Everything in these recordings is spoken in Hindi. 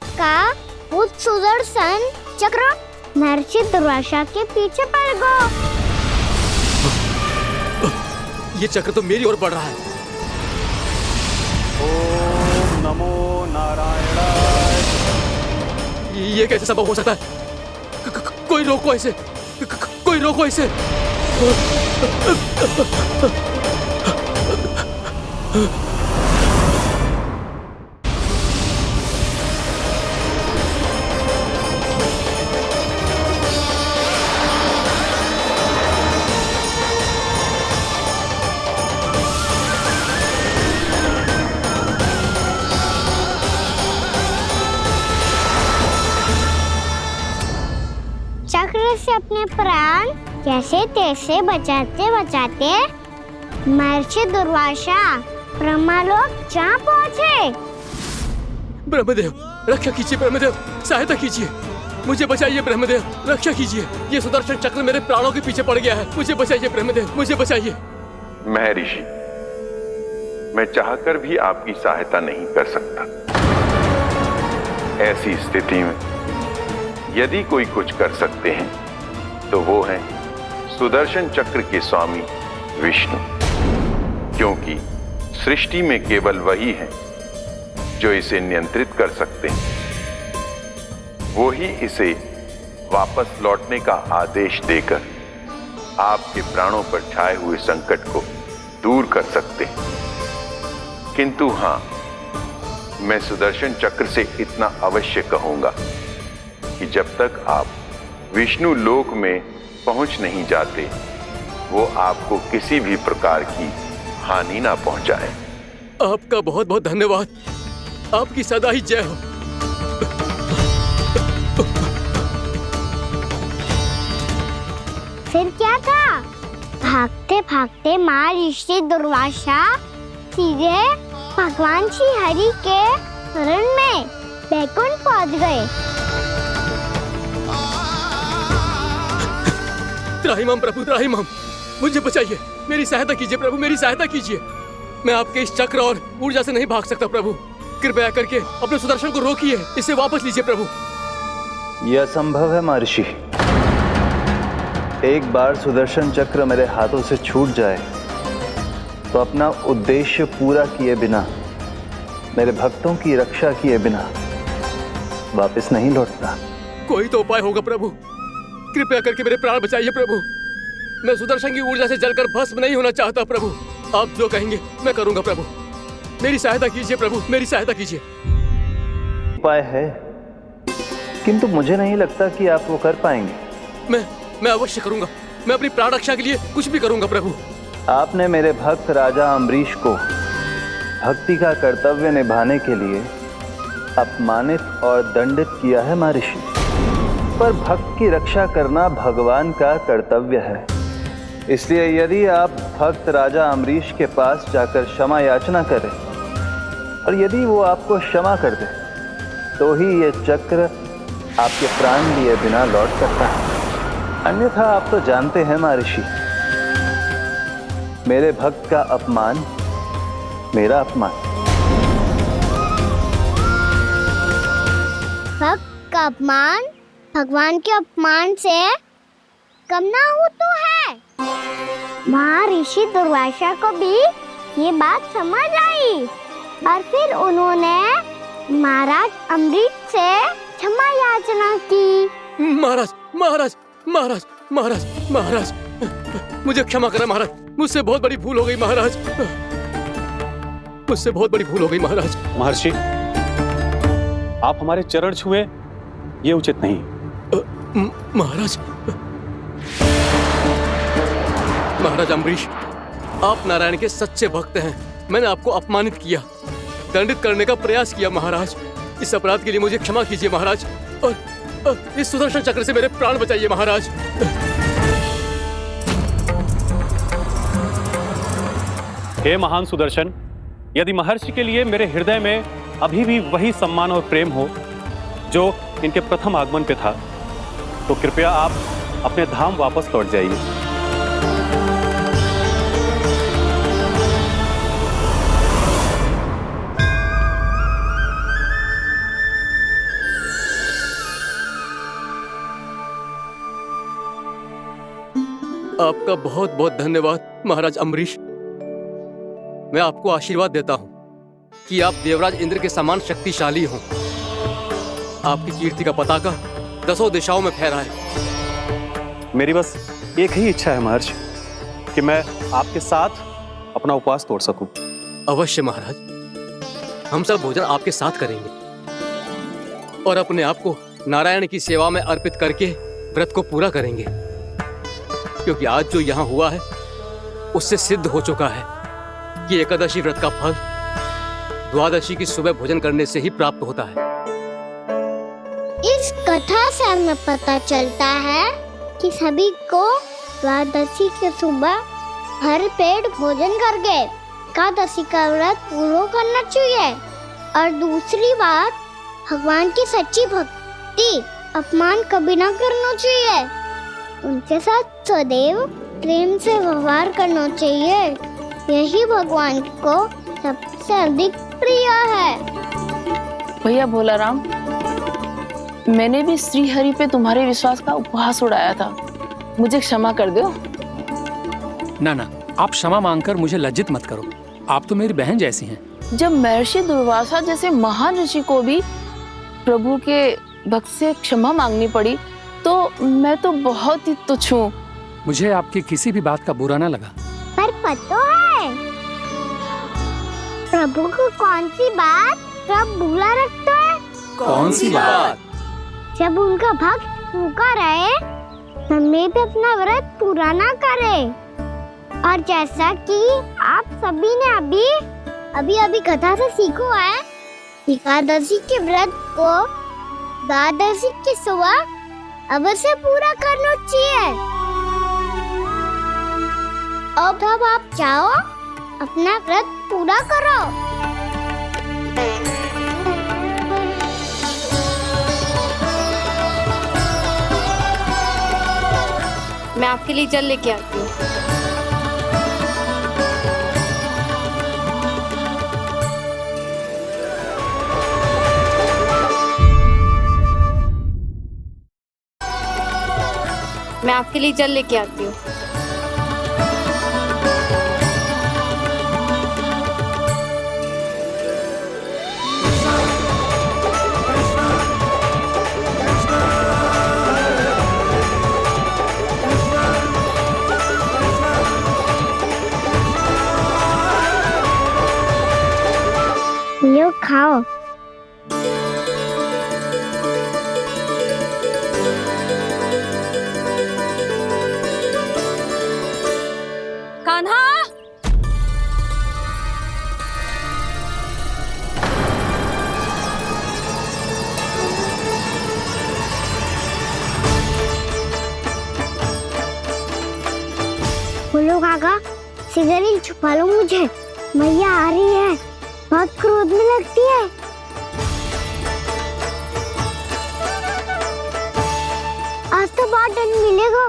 का भूत सुदर्शन चक्र महर्षि दुर्वासा के पीछे पड़ गया। ये चक्र तो मेरी ओर बढ़ रहा है। ओम नमो नारायणाय। ये कैसे संभव हो सकता है? कोई रोको इसे, कोई रोको इसे। चक्र से अपने प्राण कैसे तैसे बचाते बचाते महर्षि दुर्वासा ब्रह्मलोक जा पहुँचे। ब्रह्मदेव रक्षा कीजिए, ब्रह्मदेव सहायता कीजिए, मुझे बचाइए ब्रह्मदेव, रक्षा कीजिए। ये सुदर्शन चक्र मेरे प्राणों के पीछे पड़ गया है, मुझे बचाइए ब्रह्मदेव, मुझे बचाइए। महर्षि, मैं चाहकर भी आपकी सहायता नहीं कर सकता। ऐसी स्थिति में यदि कोई कुछ कर सकते हैं तो वो है सुदर्शन चक्र के स्वामी विष्णु, क्योंकि सृष्टि में केवल वही है जो इसे नियंत्रित कर सकते हैं। वो ही इसे वापस लौटने का आदेश देकर आपके प्राणों पर छाए हुए संकट को दूर कर सकते हैं। किंतु हां, मैं सुदर्शन चक्र से इतना अवश्य कहूंगा कि जब तक आप विष्णु लोक में पहुंच नहीं जाते, वो आपको किसी भी प्रकार की हानि ना पहुंचाए। आपका बहुत बहुत धन्यवाद, आपकी सदा ही जय हो। फिर क्या था? भागते भागते महर्षि दुर्वासा सीधे भगवान श्री हरि के शरण में बैकुंठ पहुंच गए। त्राहिमाम प्रभु, त्राहिमाम, मुझे बचाइए, मेरी सहायता कीजिए प्रभु, मेरी सहायता कीजिए। मैं आपके इस चक्र और ऊर्जा से नहीं भाग सकता प्रभु, कृपया करके अपने सुदर्शन को रोकिए, इसे वापस लीजिए प्रभु। यह असंभव है महर्षि। एक बार सुदर्शन चक्र मेरे हाथों से छूट जाए तो अपना उद्देश्य पूरा किए बिना, मेरे भक्तों की रक्षा किए बिना वापस नहीं लौटता। कोई तो उपाय होगा प्रभु, कृपया करके मेरे प्राण बचाइए प्रभु। मैं सुदर्शन की ऊर्जा से जलकर भस्म नहीं होना चाहता प्रभु। आप जो कहेंगे मैं करूंगा प्रभु, मेरी सहायता कीजिए प्रभु, मेरी सहायता कीजिए। उपाय है, किंतु मुझे नहीं लगता कि आप वो कर पाएंगे। मैं अवश्य करूंगा, मैं अपनी प्राण रक्षा के लिए कुछ भी करूंगा प्रभु। आपने मेरे भक्त राजा अम्बरीश को भक्ति का कर्तव्य निभाने के लिए अपमानित और दंडित किया है महर्षि, पर भक्त की रक्षा करना भगवान का कर्तव्य है। इसलिए यदि आप भक्त राजा अम्बरीश के पास जाकर क्षमा याचना करें और यदि वो आपको क्षमा कर दे तो ही ये चक्र आपके प्राण लिए बिना लौट सकता है। अन्यथा आप तो जानते हैं महर्षि, मेरे भक्त का अपमान मेरा अपमान। भक्त का अपमान भगवान के अपमान से कम ना हो तो है। महर्षि दुर्वासा को भी ये बात समझ आई और फिर उन्होंने महाराज अम्बरीश से क्षमा याचना की। महाराज महाराज महाराज महाराज महाराज, मुझे क्षमा करें महाराज, मुझसे बहुत बड़ी भूल हो गई महाराज, मुझसे बहुत बड़ी भूल हो गई महाराज। महर्षि, आप हमारे चरण छुए ये उचित नहीं। महाराज, महाराज अम्बरीश, आप नारायण के सच्चे भक्त हैं। मैंने आपको अपमानित किया, दंडित करने का प्रयास किया महाराज। इस अपराध के लिए मुझे क्षमा कीजिए महाराज, और इस सुदर्शन चक्र से मेरे प्राण बचाइए महाराज। हे महान सुदर्शन, यदि महर्षि के लिए मेरे हृदय में अभी भी वही सम्मान और प्रेम हो जो इनके प्रथम आगमन पे था, तो कृपया आप अपने धाम वापस लौट जाइए। आपका बहुत बहुत धन्यवाद महाराज अम्बरीश। मैं आपको आशीर्वाद देता हूँ कि आप देवराज इंद्र के समान शक्तिशाली हों। आपकी कीर्ति का पताका 10 दिशाओं में फहराए। मेरी बस एक ही इच्छा है महर्षि कि मैं आपके साथ अपना उपवास तोड़ सकूं। अवश्य महाराज, हम सब भोजन आपके साथ करेंगे और अपने आप को नारायण की सेवा में अर्पित करके व्रत को पूरा करेंगे, क्योंकि आज जो यहाँ हुआ है उससे सिद्ध हो चुका है कि एकादशी व्रत का फल द्वादशी की सुबह भोजन करने से ही प्राप्त होता है। इस कथा से हमें पता चलता है कि सभी को द्वादशी के सुबह भर पेट भोजन करके एकादशी का व्रत पूरा करना चाहिए। और दूसरी बात, भगवान की सच्ची भक्ति अपमान कभी ना करना चाहिए। उनके साथ सदैव प्रेम से व्यवहार करना चाहिए। यही भगवान को सबसे अधिक प्रिय है। भैया भोलाराम, मैंने भी श्री हरि पे तुम्हारे विश्वास का उपहास उड़ाया था, मुझे क्षमा कर दो। ना ना, आप क्षमा मांगकर मुझे लज्जित मत करो, आप तो मेरी बहन जैसी हैं। जब महर्षि दुर्वासा जैसे महान ऋषि को भी प्रभु के भक्त से क्षमा मांगनी पड़ी, तो मैं तो बहुत ही तुच्छ हूँ। मुझे आपकी किसी भी बात का बुरा ना लगा। पर पता है प्रभु को कौन सी बात सब भूला रखता है? कौन सी बात? जब उनका भक्त भूखा रहे, हमें भी अपना व्रत पूरा ना करे। और जैसा कि आप सभी ने अभी कथा से सीखो है, एकादशी के व्रत को द्वादशी की सुबह अवश्य पूरा करना चाहिए। अब आप जाओ, अपना व्रत पूरा करो। मैं आपके लिए जल लेके आती हूँ। मैं आपके लिए जल लेके आती हूँ। लो खाओ। कान्हा, बोलो काका, सिगरेट छुपा लो मुझे, मैया आ रही है, बहुत क्रोध में लगती है। आज तो बहुत दंड मिलेगा।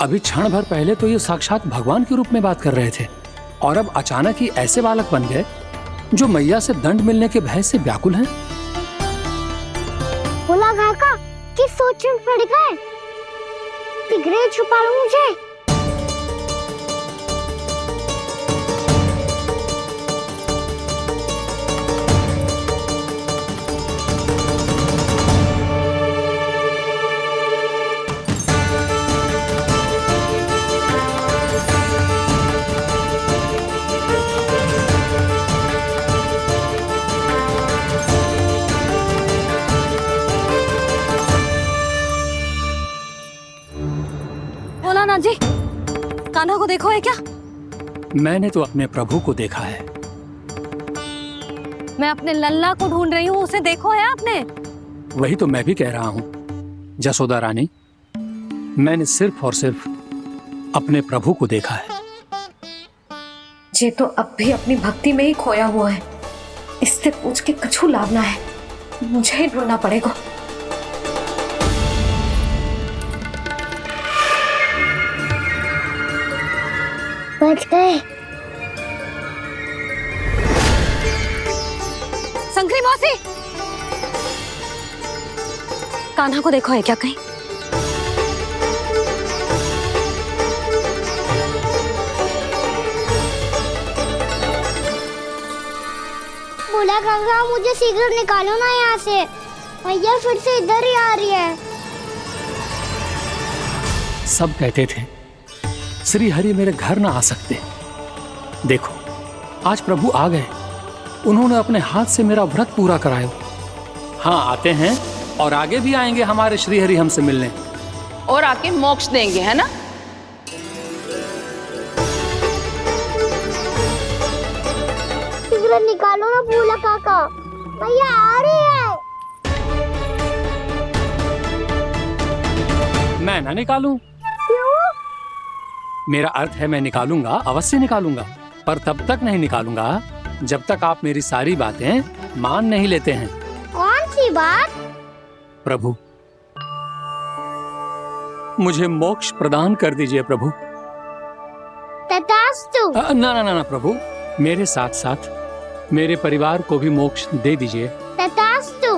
अभी क्षण भर पहले तो ये साक्षात भगवान के रूप में बात कर रहे थे, और अब अचानक ही ऐसे बालक बन गए जो मैया से दंड मिलने के भय से व्याकुल हैं। बोला काका, किस सोच में पड़ गए? सिगरेट छुपा लो मुझे। भोलानाथ जी, कान्हा को देखो है क्या? मैंने तो अपने प्रभु को देखा है। मैं अपने लल्ला को ढूंढ रही हूँ, उसे देखो है आपने? वही तो मैं भी कह रहा हूँ जसोदा रानी, मैंने सिर्फ और सिर्फ अपने प्रभु को देखा है। ये तो अब भी अपनी भक्ति में ही खोया हुआ है, इससे पूछ के कछु लाभ ना है, मुझे ही ढूंढना पड़ेगा। बच गए। शंकरी मौसी, कान्हा को देखो है क्या कहीं? भोला काका मुझे शीघ्र निकालो ना यहाँ से। मैया फिर से इधर ही आ रही है। सब कहते थे श्री हरि मेरे घर ना आ सकते। देखो आज प्रभु आ गए, उन्होंने अपने हाथ से मेरा व्रत पूरा कराया। हाँ आते हैं और आगे भी आएंगे हमारे श्री हरि हमसे मिलने और आके मोक्ष देंगे, है ना? शीघ्र निकालो ना भोला काका, मैया आ रही है। मैं ना निकालूं? क्यों? मेरा अर्थ है मैं निकालूंगा, अवश्य निकालूंगा, पर तब तक नहीं निकालूंगा जब तक आप मेरी सारी बातें मान नहीं लेते हैं। कौन सी बात? प्रभु मुझे मोक्ष प्रदान कर दीजिए प्रभु। तथास्तु। ना ना ना ना प्रभु, मेरे साथ साथ मेरे परिवार को भी मोक्ष दे दीजिए। तथास्तु।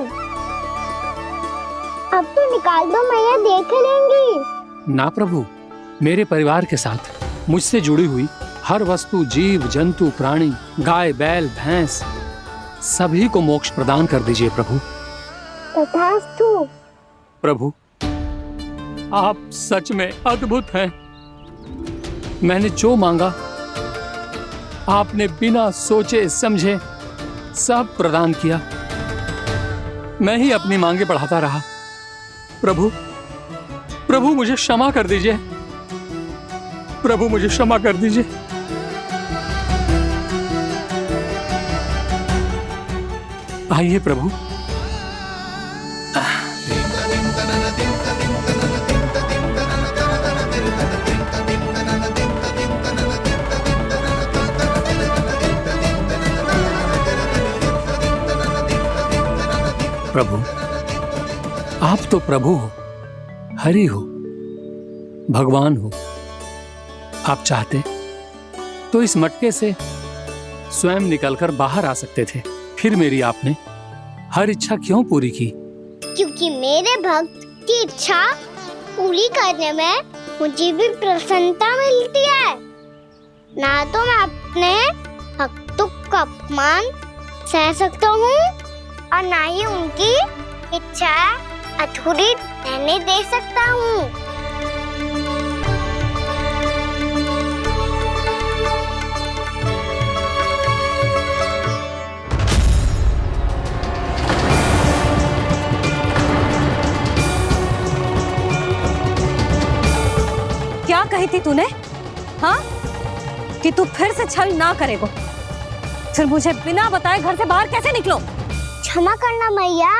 अब तो निकाल दो, मैया देख लेंगी। ना प्रभु, मेरे परिवार के साथ मुझसे जुड़ी हुई हर वस्तु, जीव जंतु, प्राणी, गाय बैल भैंस, सभी को मोक्ष प्रदान कर दीजिए प्रभु। तथास्तु। प्रभु आप सच में अद्भुत हैं। मैंने जो मांगा आपने बिना सोचे समझे सब प्रदान किया। मैं ही अपनी मांगे बढ़ाता रहा। प्रभु प्रभु मुझे क्षमा कर दीजिए, प्रभु मुझे क्षमा कर दीजिए। आइए प्रभु। प्रभु आप तो प्रभु हो, हरि हो, भगवान हो। आप चाहते तो इस मटके से स्वयं निकलकर बाहर आ सकते थे, फिर मेरी आपने हर इच्छा क्यों पूरी की? क्योंकि मेरे भक्त की इच्छा पूरी करने में मुझे भी प्रसन्नता मिलती है। ना तो मैं अपने भक्तों का अपमान सह सकता हूँ और ना ही उनकी इच्छा अधूरी रहने दे सकता हूँ। क्या कही थी तूने? हाँ, कि तू फिर से छल ना करेगा। फिर मुझे बिना बताए घर से बाहर कैसे निकलो? क्षमा करना मैया,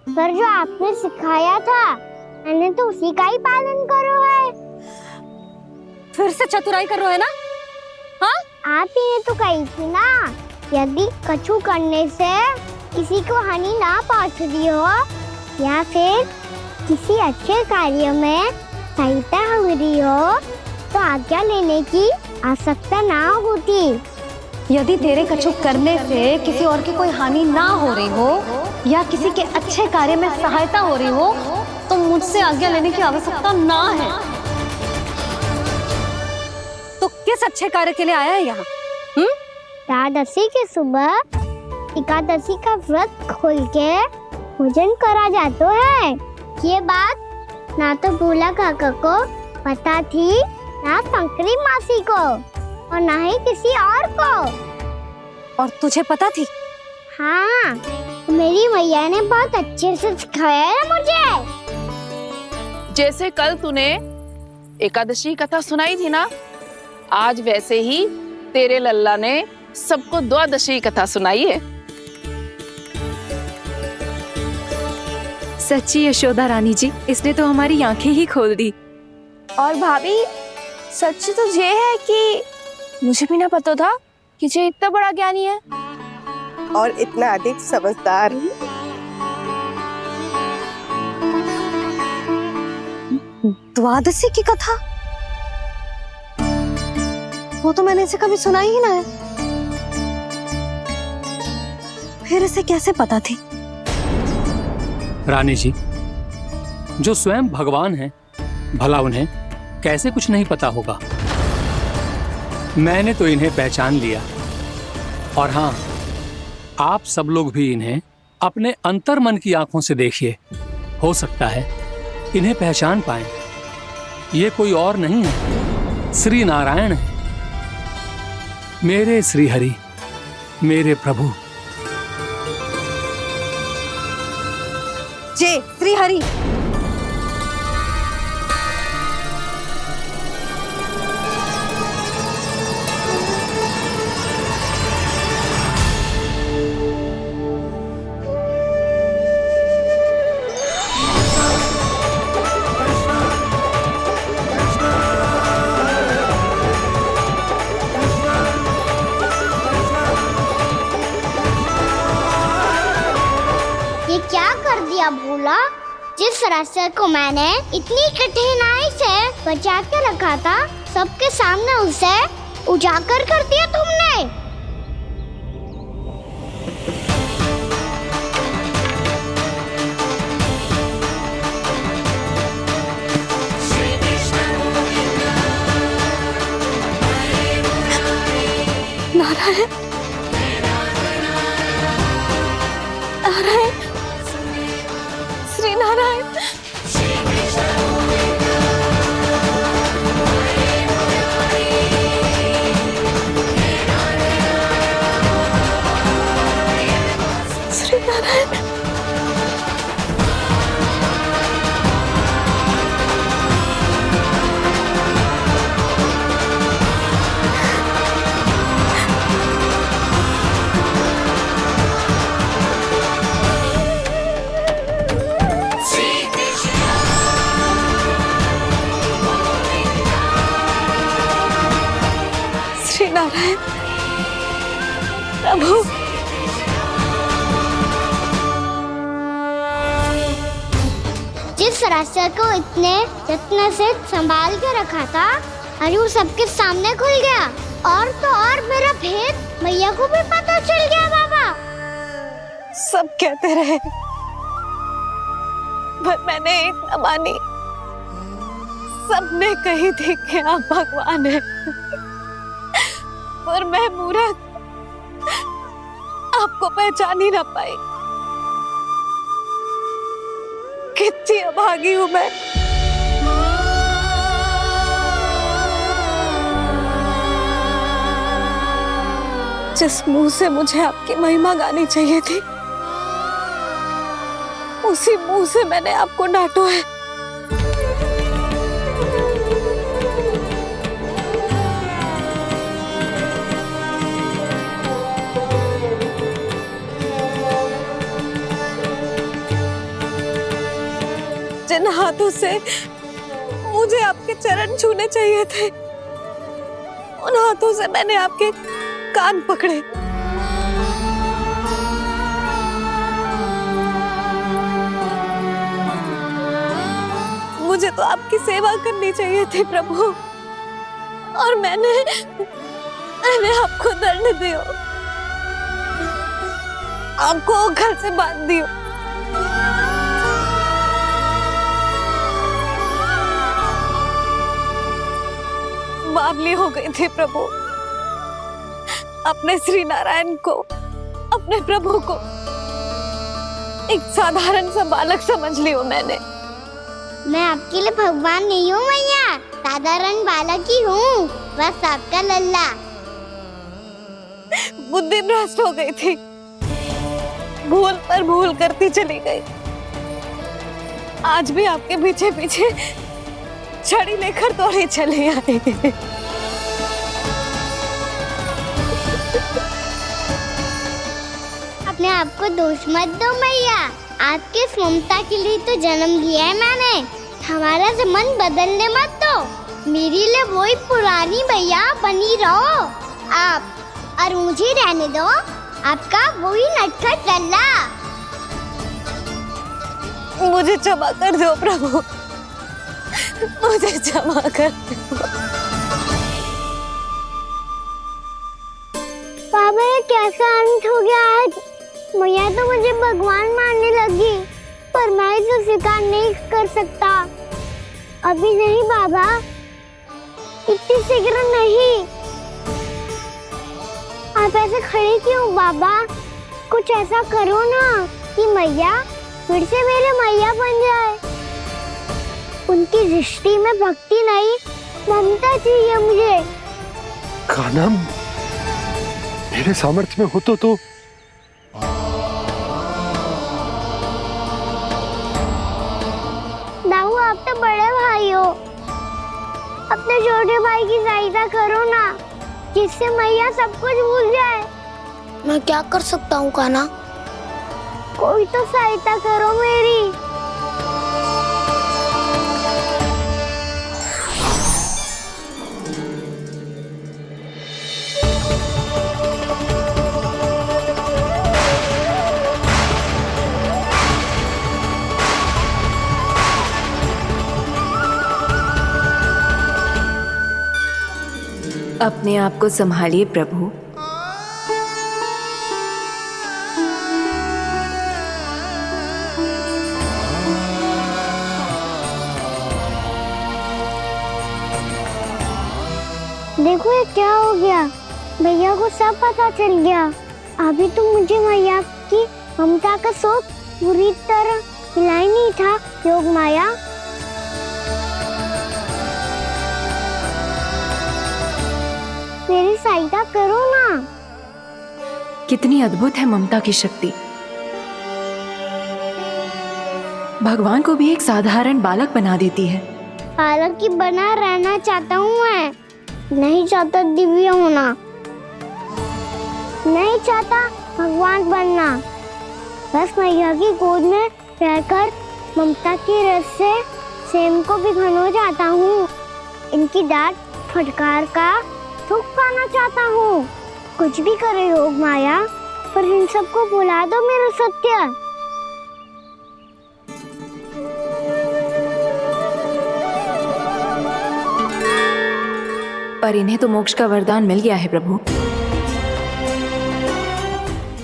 पर जो आपने सिखाया था मैंने तो उसी का ही पालन करो है। फिर से चतुराई कर रहे हो है ना? हाँ, आप ही ने तो कही थी ना, यदि कछु करने से किसी को हानि ना पहुंचती हो या फिर किसी अच्छे कार्य में सहायता हो रही हो तो आज्ञा लेने की आवश्यकता ना होती। यदि तेरे कछु करने से किसी और की कोई हानि ना हो रही हो या किसी के अच्छे कार्य में सहायता हो रही हो तो मुझसे आज्ञा लेने की आवश्यकता ना है। तो किस अच्छे कार्य के लिए आया है यहाँ? एकादशी की सुबह एकादशी का व्रत खोल के भोजन करा जाता है। ये बात ना तो भोला काका को पता थी, ना शंकरी मासी को और ना ही किसी और को। और तुझे पता थी? हाँ, मेरी मैया ने बहुत अच्छे से सिखाया है मुझे। जैसे कल तूने एकादशी कथा सुनाई थी ना, आज वैसे ही तेरे लल्ला ने सबको द्वादशी कथा सुनाई है। सच्ची यशोदा रानी जी, इसने तो हमारी आंखें ही खोल दी। और भाभी, सच तो ये है कि मुझे भी ना पता था कि ये इतना बड़ा ज्ञानी है और इतना अधिक समझदार। द्वादशी की कथा? वो तो मैंने इसे कभी सुना ही ना है। फिर इसे कैसे पता थी? रानी जी, जो स्वयं भगवान हैं, भला उन्हें कैसे कुछ नहीं पता होगा? मैंने तो इन्हें पहचान लिया। और हाँ, आप सब लोग भी इन्हें अपने अंतर मन की आंखों से देखिए। हो सकता है इन्हें पहचान पाएं। ये कोई और नहीं है, श्री नारायण है, मेरे श्री हरि, मेरे प्रभु। जय श्री हरि। भूला, जिस रास्ते को मैंने इतनी कठिनाई से बचा के रखा था, सबके सामने उसे उजागर कर दिया तुमने। नारायण, नारायण, श्री नारायण। श्री नारायण। नारायण प्रभु, जिस रास्ते को इतने जत्न से संभाल के रखा था, आज वो सबके सामने खुल गया। और तो और मेरा भेद मैया को भी पता चल गया। बाबा सब कहते रहे, पर मैंने एक न मानी। सबने कही थी कि आप भगवान हैं, पर मैं मूर्ख आपको पहचान ही ना पाई। कितनी अभागी हूं मैं। जिस मुंह से मुझे आपकी महिमा गानी चाहिए थी, उसी मुंह से मैंने आपको डांटा है। जिन हाथों से मुझे आपके चरण छूने चाहिए थे, उन हाथों से मैंने आपके कान पकड़े। मुझे तो आपकी सेवा करनी चाहिए थी प्रभु, और मैंने आपको दंड दिया, आपको घर से बांध दिया। बावली हो गई थी प्रभु। अपने श्री नारायण को, अपने प्रभु को एक साधारण सा बालक समझ लिया मैंने। मैं आपके लिए भगवान नहीं हूँ मैया, साधारण बालक ही हूँ, बस आपका लल्ला। बुद्धि भ्रष्ट हो गई थी, भूल पर भूल करती चली गई। आज भी आपके पीछे पीछे छड़ी लेकर दौड़ी चली आई। अपने आप को दोष मत दो मैया, आपके ममता के लिए तो जन्म लिया है मैंने। हमारा से मन बदलने मत दो, मेरे लिए वही पुरानी मैया बनी रहो आप, और मुझे रहने दो आपका वही नटखट लल्ला। मुझे क्षमा कर दो प्रभु, मुझे क्षमा कर दो। बाबा ये कैसा अंत हो गया आज? मैया तो मुझे भगवान मानने लगी, पर मैं इसे स्वीकार नहीं कर सकता। अभी नहीं बाबा, इतनी शीघ्र नहीं। आप ऐसे खड़े क्यों बाबा? कुछ ऐसा करो ना कि मैया फिर से मेरे मैया बन जाए। उनकी दृष्टि में भक्ति नहीं, ममता चाहिए मुझे। कान्हा, मेरे सामर्थ्य में हो तो दाऊ, आप तो बड़े भाई हो, अपने छोटे भाई की सहायता करो ना, जिससे मैया सब कुछ भूल जाए। मैं क्या कर सकता हूँ कान्हा? कोई तो सहायता करो मेरी। अपने आप को संभालिए प्रभु। देखो ये क्या हो गया, भैया को सब पता चल गया। अभी तो मुझे मैया की ममता का शौक पूरी तरह मिला ही नहीं था। योग माया, मेरी सहायता करो ना। कितनी अद्भुत है ममता की शक्ति। भगवान को भी एक साधारण बालक बना देती है। बालक की बना रहना चाहता हूँ मैं, नहीं चाहता दिव्य होना, नहीं चाहता भगवान बनना। बस मैया की गोद में रहकर ममता की रस से सेम को भी घनो चाहता हूँ। इनकी डांट फटकार का सुख पाना चाहता हूँ। कुछ भी करे योग माया, पर इन सबको भुला दो मेरा सत्य। पर इन्हें तो मोक्ष का वरदान मिल गया है प्रभु,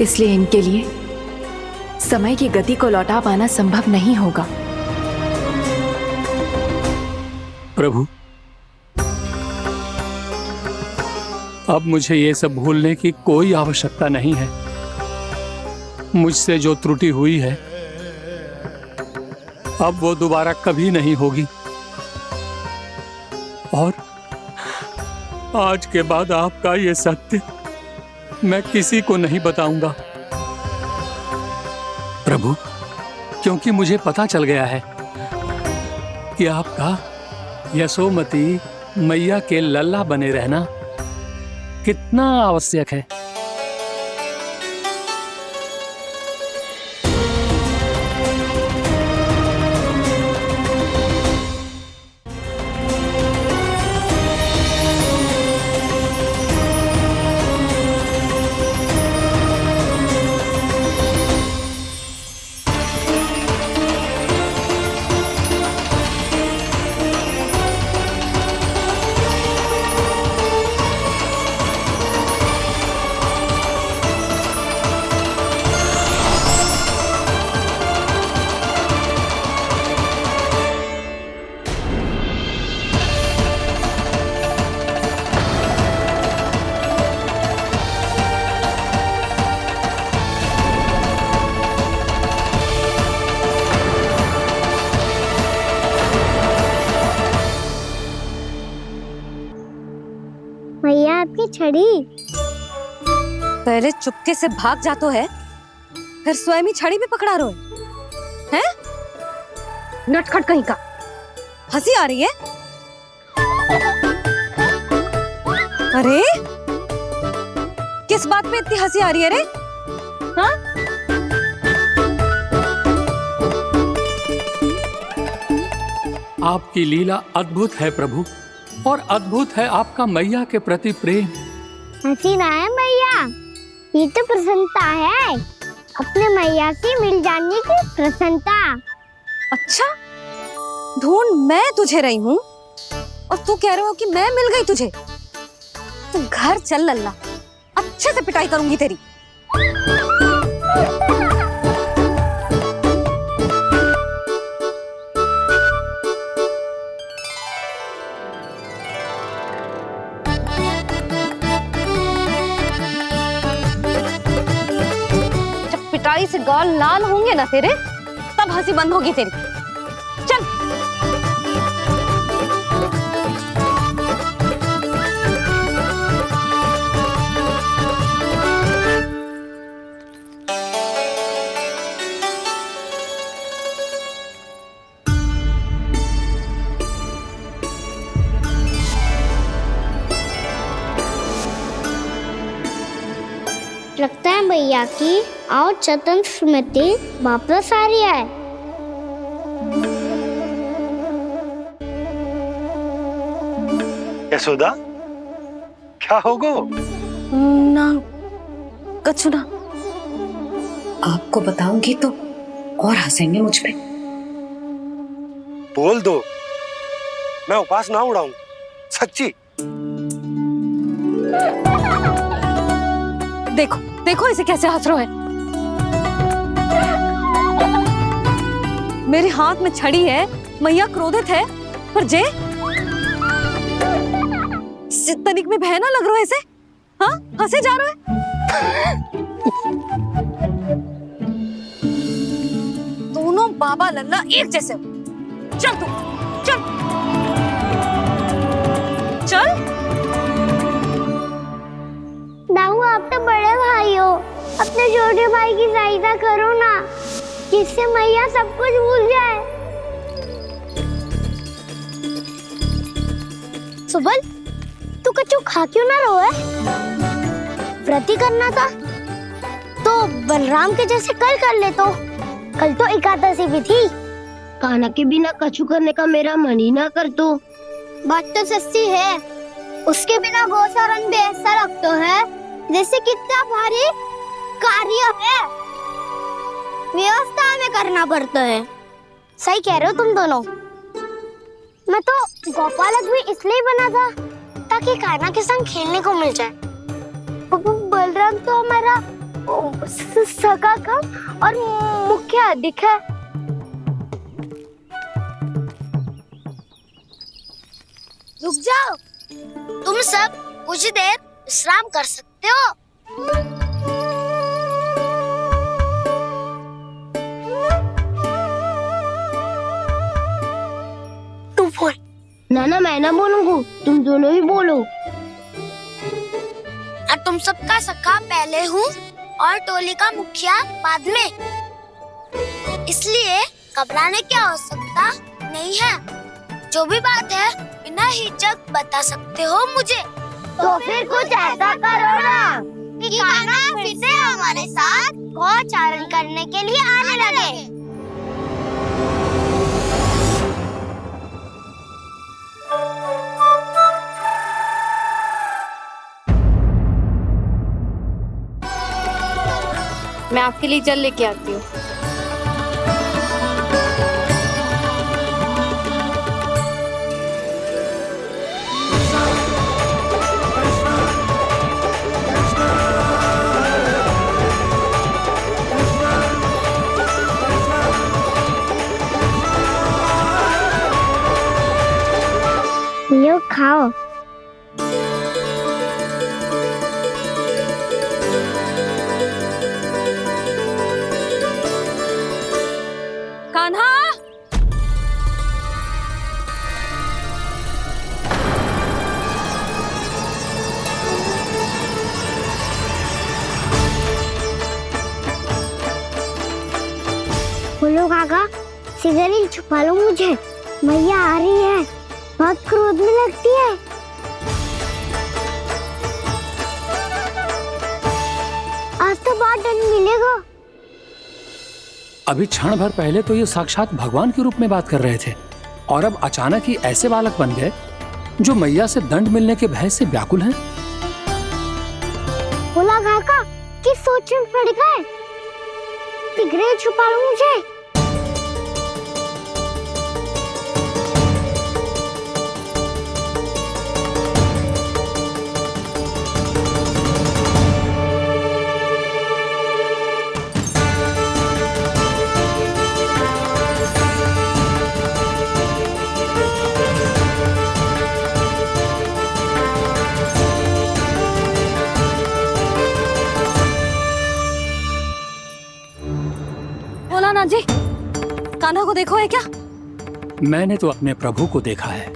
इसलिए इनके लिए समय की गति को लौटा पाना संभव नहीं होगा। प्रभु, अब मुझे ये सब भूलने की कोई आवश्यकता नहीं है। मुझसे जो त्रुटि हुई है अब वो दोबारा कभी नहीं होगी, और आज के बाद आपका ये सत्य मैं किसी को नहीं बताऊंगा प्रभु, क्योंकि मुझे पता चल गया है कि आपका यशोमती मैया के लल्ला बने रहना कितना आवश्यक है। मैया आपकी छड़ी। पहले चुपके से भाग जातो है, फिर स्वयं ही छड़ी भी पकड़ा रोए हैं? नटखट कहीं का। हंसी आ रही है? अरे किस बात पे इतनी हंसी आ रही है रे? हाँ? आपकी लीला अद्भुत है प्रभु, और अद्भुत है आपका मैया के प्रति प्रेम। हंसी ना है मैया, ये तो प्रसन्नता है, अपने मैया से मिल जाने की प्रसन्नता। अच्छा, ढूंढ मैं तुझे रही हूँ और तू कह रहे हो कि मैं मिल गई तुझे? तू घर चल लल्ला, अच्छे से पिटाई करूंगी तेरी। गाल लाल होंगे ना तेरे, तब हंसी बंद होगी तेरी। चल। लगता है भैया की और चतन स्मृति वापस आ रही है। यशोदा, क्या होगो? ना कछु ना। आपको बताऊंगी तो और हंसेंगे मुझ पे। बोल दो, मैं उपास ना उड़ाऊं, सच्ची। देखो देखो इसे कैसे हंस रहा है। मेरे हाथ में छड़ी है, मैया क्रोधित है, पर जे तनिक में बहना लग रहा है इसे। हाँ, हंसे जा रहा है। दोनों बाबा लल्ला एक जैसे हो। चल तू, चल चल। दाऊ, आप तो बड़े भाई हो, अपने छोटे भाई की सहायता करो ना, जिससे मैया सब कुछ भूल जाए। सुबल, तू कछु खा क्यों ना रहो है? व्रती करना था तो बलराम के जैसे कल कर ले। तो कल तो एकादशी भी थी। कान्हा के बिना कछु करने का मेरा मन ही ना कर। तो बात तो सच्ची है, उसके बिना गोचारण भी ऐसा लगता है जैसे कितना भारी कार्य है, व्यवस्था में करना पड़ता है। सही कह रहे हो तुम दोनों। मैं तो गोपालक भी इसलिए बना था ताकि कान्हा के संग खेलने को मिल जाए। बलराम तो हमारा सगा कम और मुख्य अधिक है। रुक जाओ, तुम सब कुछ देर विश्राम कर सकते हो। तू बोल। ना मैं ना बोलूंगा, तुम दोनों ही बोलो। और तुम सबका सखा पहले हूँ और टोली का मुखिया बाद में, इसलिए घबराने की आवश्यकता नहीं है। जो भी बात है बिना हिचक बता सकते हो मुझे। तो फिर कुछ ऐसा करो ना कि कान्हा फिर से हमारे साथ गोचारण करने के लिए आने लगे। मैं आपके लिए जल लेके आती हूँ। लो खाओ। कान्हा, बोलो काका, सिगरेट छुपा लो मुझे, मैया आ रही है, बहुत क्रोध में लगती है। आज तो बहुत दंड मिलेगा। अभी क्षण भर पहले तो ये साक्षात भगवान के रूप में बात कर रहे थे, और अब अचानक ही ऐसे बालक बन गए जो मैया से दंड मिलने के भय से व्याकुल हैं। बोला काका कि सोच में पड़ गए, सिगरेट छुपा लो मुझे। कान्हा को देखो है क्या? मैंने तो अपने प्रभु को देखा है।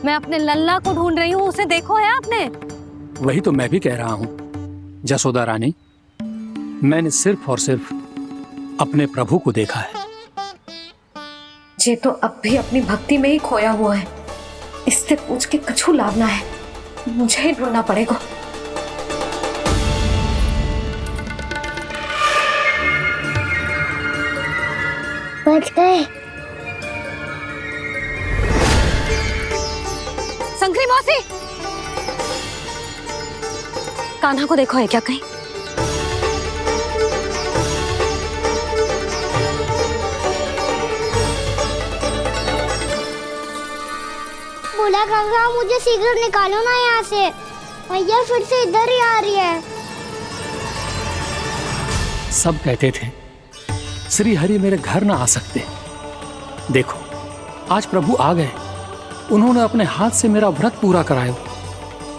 मैं अपने लल्ला को ढूंढ रही हूँ, उसे देखो है आपने? वही तो मैं भी कह रहा हूँ जसोदा रानी, मैंने सिर्फ और सिर्फ अपने प्रभु को देखा है। ये तो अब भी अपनी भक्ति में ही खोया हुआ है। इससे पूछ के कछु लाना है, मुझे ही ढूंढना पड़ेगा। बच गए। संकरी मौसी, कान्हा को देखो है क्या कहीं? बोला काका मुझे शीघ्र निकालो ना यहाँ से, भैया फिर से इधर ही आ रही है। सब कहते थे श्री हरि मेरे घर ना आ सकते। देखो आज प्रभु आ गए, उन्होंने अपने हाथ से मेरा व्रत पूरा कराया।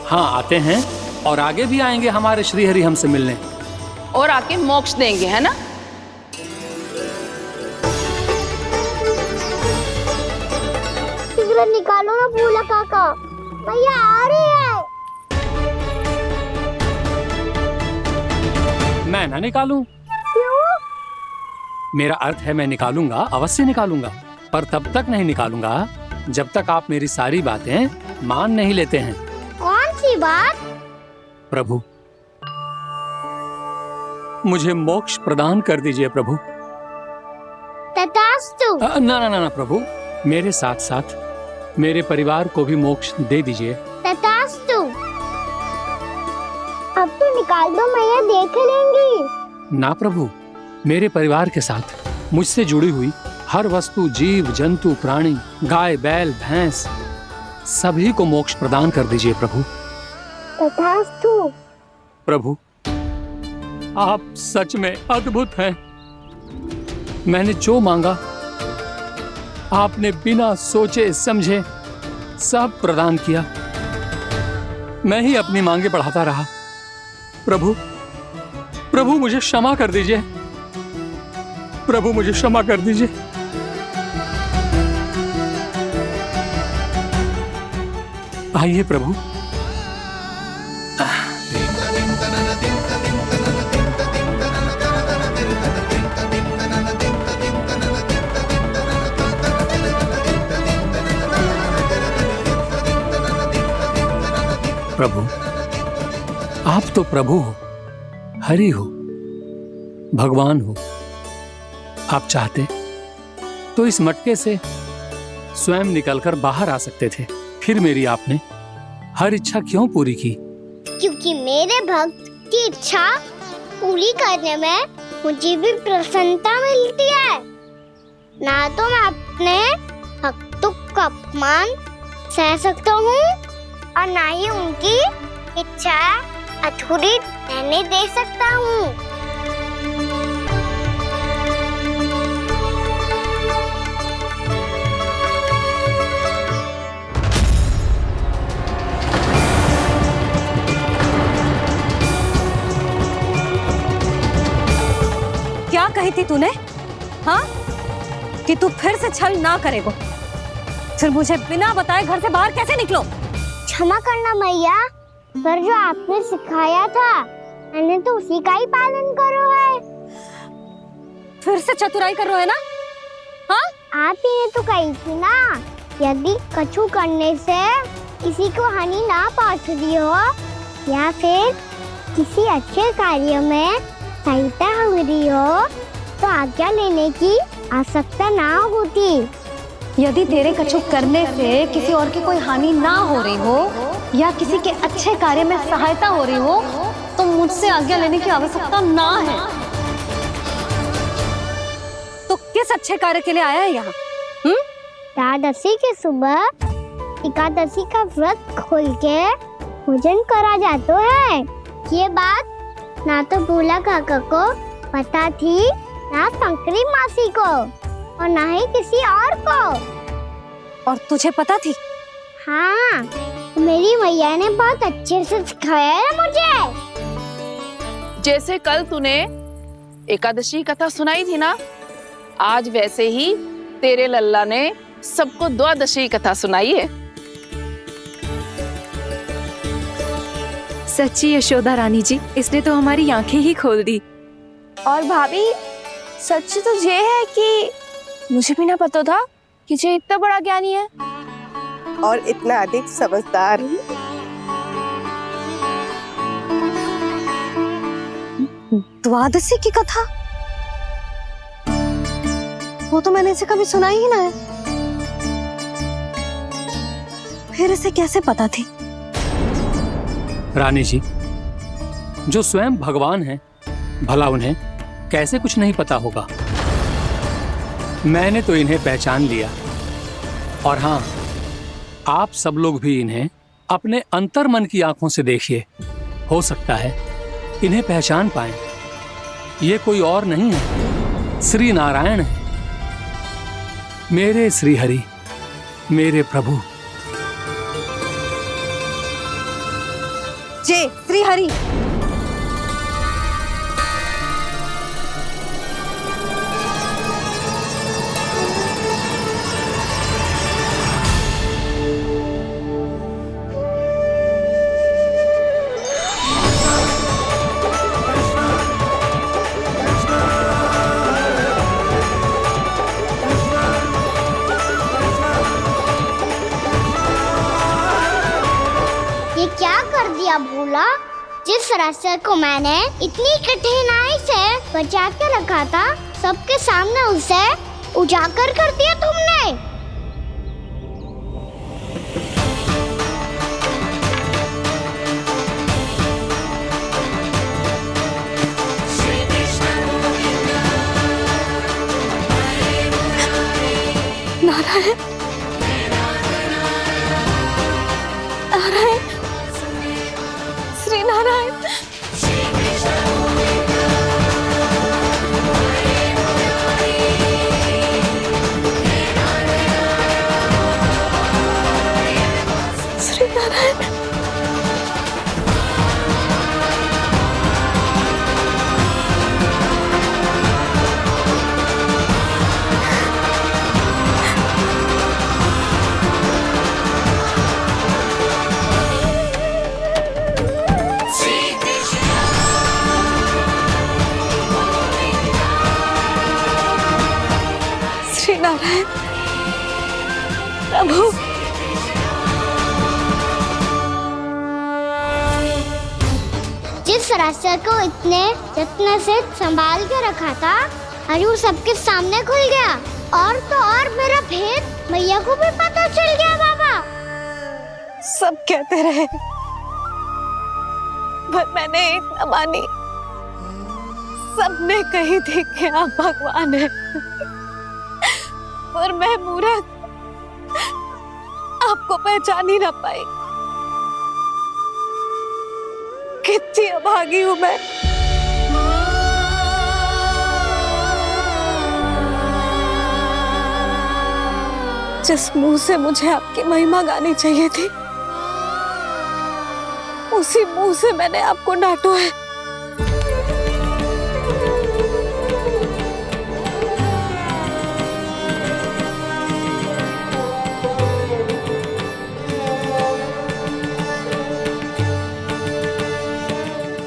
हाँ आते हैं और आगे भी आएंगे हमारे श्री हरि हमसे मिलने और आके मोक्ष देंगे, है ना? शीघ्र निकालो ना भोला काका, भैया आ रही है। मैं ना निकालूं? क्यों? मेरा अर्थ है मैं निकालूंगा, अवश्य निकालूंगा, पर तब तक नहीं निकालूंगा जब तक आप मेरी सारी बातें मान नहीं लेते हैं। कौन सी बात? प्रभु मुझे मोक्ष प्रदान कर दीजिए प्रभु। तथास्तु। ना ना ना ना प्रभु, मेरे साथ साथ मेरे परिवार को भी मोक्ष दे दीजिए। तथास्तु। अब तो निकाल दो, मैया देख लेंगी। ना प्रभु, मेरे परिवार के साथ मुझसे जुड़ी हुई हर वस्तु, जीव जंतु, प्राणी, गाय बैल भैंस, सभी को मोक्ष प्रदान कर दीजिए प्रभु। तथास्तु। प्रभु आप सच में अद्भुत हैं। मैंने जो मांगा आपने बिना सोचे समझे सब प्रदान किया। मैं ही अपनी मांगे बढ़ाता रहा। प्रभु प्रभु मुझे क्षमा कर दीजिए, प्रभु मुझे क्षमा कर दीजिए। आइए प्रभु। प्रभु आप तो प्रभु हो, हरि हो, भगवान हो। आप चाहते तो इस मटके से स्वयं निकलकर बाहर आ सकते थे, फिर मेरी आपने हर इच्छा क्यों पूरी की? क्योंकि मेरे भक्त की इच्छा पूरी करने में मुझे भी प्रसन्नता मिलती है। ना तो मैं अपने भक्तों का अपमान सह सकता हूँ और ना ही उनकी इच्छा अधूरी रहने दे सकता हूँ। क्या कही थी तूने? हाँ, कि तू फिर से छल ना करेगा। फिर मुझे बिना बताए घर से बाहर कैसे निकलो? क्षमा करना मैया, पर जो आपने सिखाया था मैंने तो उसी का ही पालन करो है। फिर से चतुराई कर रहे हो ना? हाँ? आप ही ने तो कही थी ना, यदि कछु करने से किसी को हानि ना पहुंचती हो या फिर किसी अच्छे कार्य में सहायता हो रही हो तो आज्ञा लेने की आवश्यकता ना होती। यदि तेरे कछु करने से किसी और की कोई हानि ना हो रही हो या किसी के अच्छे कार्य में सहायता हो रही हो तो मुझसे आज्ञा लेने की आवश्यकता ना है। तो किस अच्छे कार्य के लिए आया है यहाँ? एकादशी के सुबह एकादशी का व्रत खोल के भोजन करा जाता है। ये बात ना तो भोला काका को पता थी, ना संकरी मासी को और ना ही किसी और को। और तुझे पता थी? हाँ, मेरी मैया ने बहुत अच्छे से सिखाया है मुझे। जैसे कल तूने एकादशी कथा सुनाई थी ना, आज वैसे ही तेरे लल्ला ने सबको द्वादशी कथा सुनाई है। सच्ची यशोदा रानी जी, इसने तो हमारी आंखें ही खोल दी। और भाभी सच तो ये है कि मुझे भी ना पता था कि ये इतना बड़ा ज्ञानी है और इतना अधिक समझदार। द्वादशी की कथा, वो तो मैंने इसे कभी सुना ही ना है। फिर इसे कैसे पता थी? रानी जी, जो स्वयं भगवान हैं, भला उन्हें कैसे कुछ नहीं पता होगा। मैंने तो इन्हें पहचान लिया, और हाँ, आप सब लोग भी इन्हें अपने अंतर्मन की आंखों से देखिए, हो सकता है इन्हें पहचान पाएं। ये कोई और नहीं है, श्री नारायण है, मेरे श्री हरि, मेरे प्रभु। जय श्री हरि। क्या कर दिया भोला? जिस रास्ते को मैंने इतनी कठिनाई से बचा के रखा था, सबके सामने उसे उजागर कर दिया तुमने। नारायण, नारायण, श्री नारायण। श्री नारायण। श्री नारायण प्रभु। जिस रास्ते को इतने जत्न से संभाल के रखा था, आज वो सबके सामने खुल गया। और तो और मेरा भेद मैया को भी पता चल गया। बाबा सब कहते रहे, पर मैंने एक न मानी। सबने कही थी कि आप भगवान हैं, पर मैं मूर्ख आपको पहचान ही ना पाई। कितनी अभागी हूं मैं। जिस मुंह से मुझे आपकी महिमा गानी चाहिए थी, उसी मुंह से मैंने आपको डांटा है।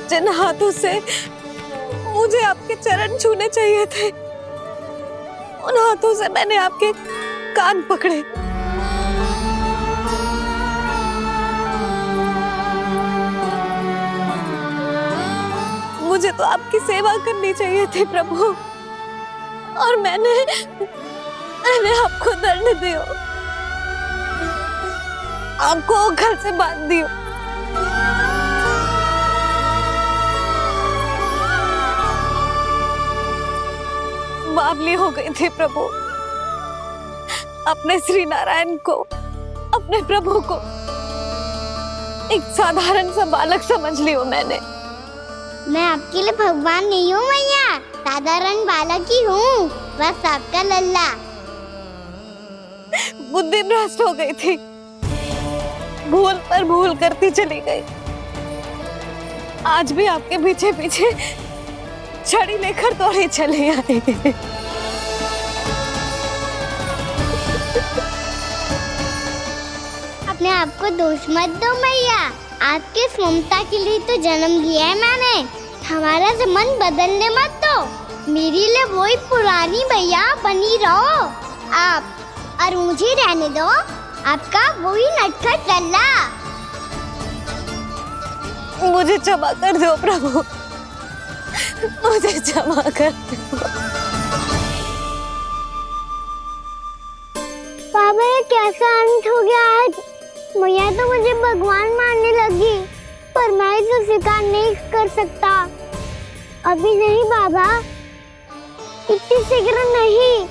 जिन हाथों से मुझे आपके चरण छूने चाहिए थे, उन हाथों से मैंने आपके कान पकड़े। मुझे तो आपकी सेवा करनी चाहिए थी प्रभु, और मैंने आपको दंड दियो, आपको घर से बांध दियो। बावली हो गई थी प्रभु। अपने श्री नारायण को, अपने प्रभु को एक साधारण सा बालक समझ लियो मैंने। मैं आपके लिए भगवान नहीं हूँ मैया, साधारण बालक ही हूँ, बस आपका लल्ला। बुद्धि भ्रष्ट हो गई थी, भूल पर भूल करती चली गई। आज भी आपके पीछे पीछे छड़ी लेकर दौड़े चले आए। आपको दोष मत दो मैया, आपके इस ममता के लिए तो जन्म लिया है मैंने। हमारा मन बदलने मत दो, मेरे लिए वही पुरानी मैया बनी रहो आप, और मुझे रहने दो आपका वही नटखट लल्ला। मुझे क्षमा कर दो प्रभु, मुझे क्षमा कर दो। बाबा ये कैसा अंत हो गया आज? मैया तो मुझे भगवान मानने लगी, पर मैं इसे स्वीकार नहीं कर सकता। अभी नहीं बाबा, इतनी शीघ्र नहीं।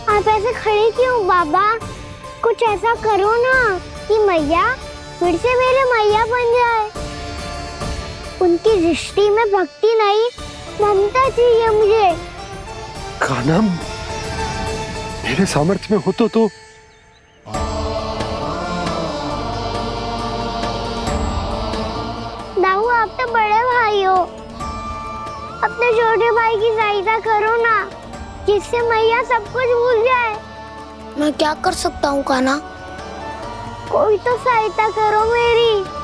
आप ऐसे खड़े क्यों बाबा? कुछ ऐसा करो ना कि मैया फिर से मेरे मैया बन जाए। उनकी दृष्टि में भक्ति नहीं, ममता चाहिए मुझे। कान्हा, मेरे सामर्थ्य में हो तो दाऊ, आप तो बड़े भाई हो, अपने छोटे भाई की सहायता करो ना, जिससे मैया सब कुछ भूल जाए। मैं क्या कर सकता हूँ कान्हा? कोई तो सहायता करो मेरी।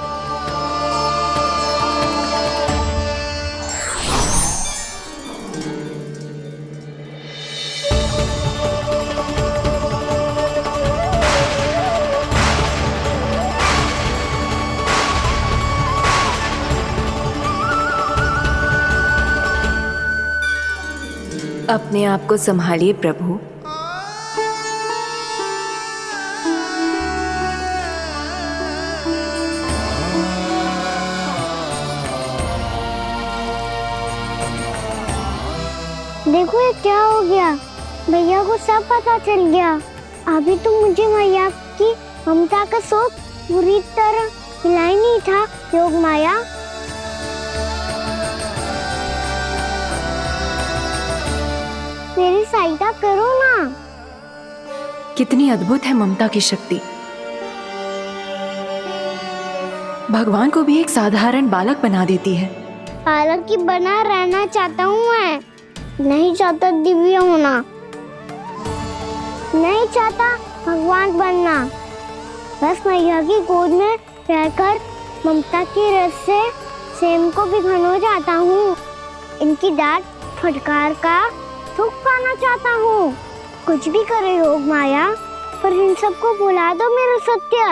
अपने आप को संभालिए प्रभु। देखो ये क्या हो गया, भैया को सब पता चल गया। अभी तो मुझे मैया की ममता का शौक पूरी तरह हिला ही नहीं था। योग माया, मेरी सहायता करो ना। कितनी अद्भुत है ममता की शक्ति। भगवान को भी एक साधारण बालक बना देती है। बालक की बना रहना चाहता हूँ मैं, नहीं चाहता दिव्य होना, नहीं चाहता भगवान बनना। बस मैया की गोद में रहकर ममता की रस से सेम को भिगोना चाहता हूँ। इनकी डांट फटकार का सुख पाना चाहता हूँ। कुछ भी करे योग माया, पर इन सबको भुला दो मेरा सत्य।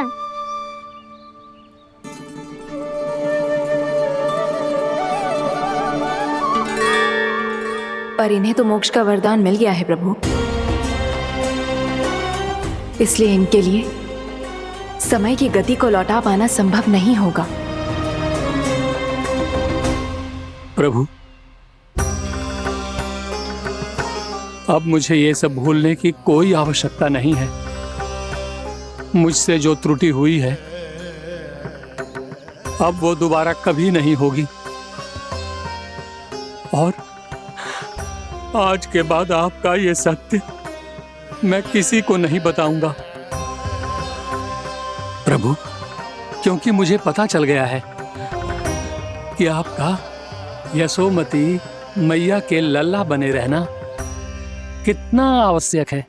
पर इन्हें तो मोक्ष का वरदान मिल गया है प्रभु, इसलिए इनके लिए समय की गति को लौटा पाना संभव नहीं होगा। प्रभु, अब मुझे ये सब भूलने की कोई आवश्यकता नहीं है। मुझसे जो त्रुटि हुई है अब वो दोबारा कभी नहीं होगी, और आज के बाद आपका ये सत्य मैं किसी को नहीं बताऊंगा प्रभु, क्योंकि मुझे पता चल गया है कि आपका यशोमती मैया के लल्ला बने रहना कितना आवश्यक है।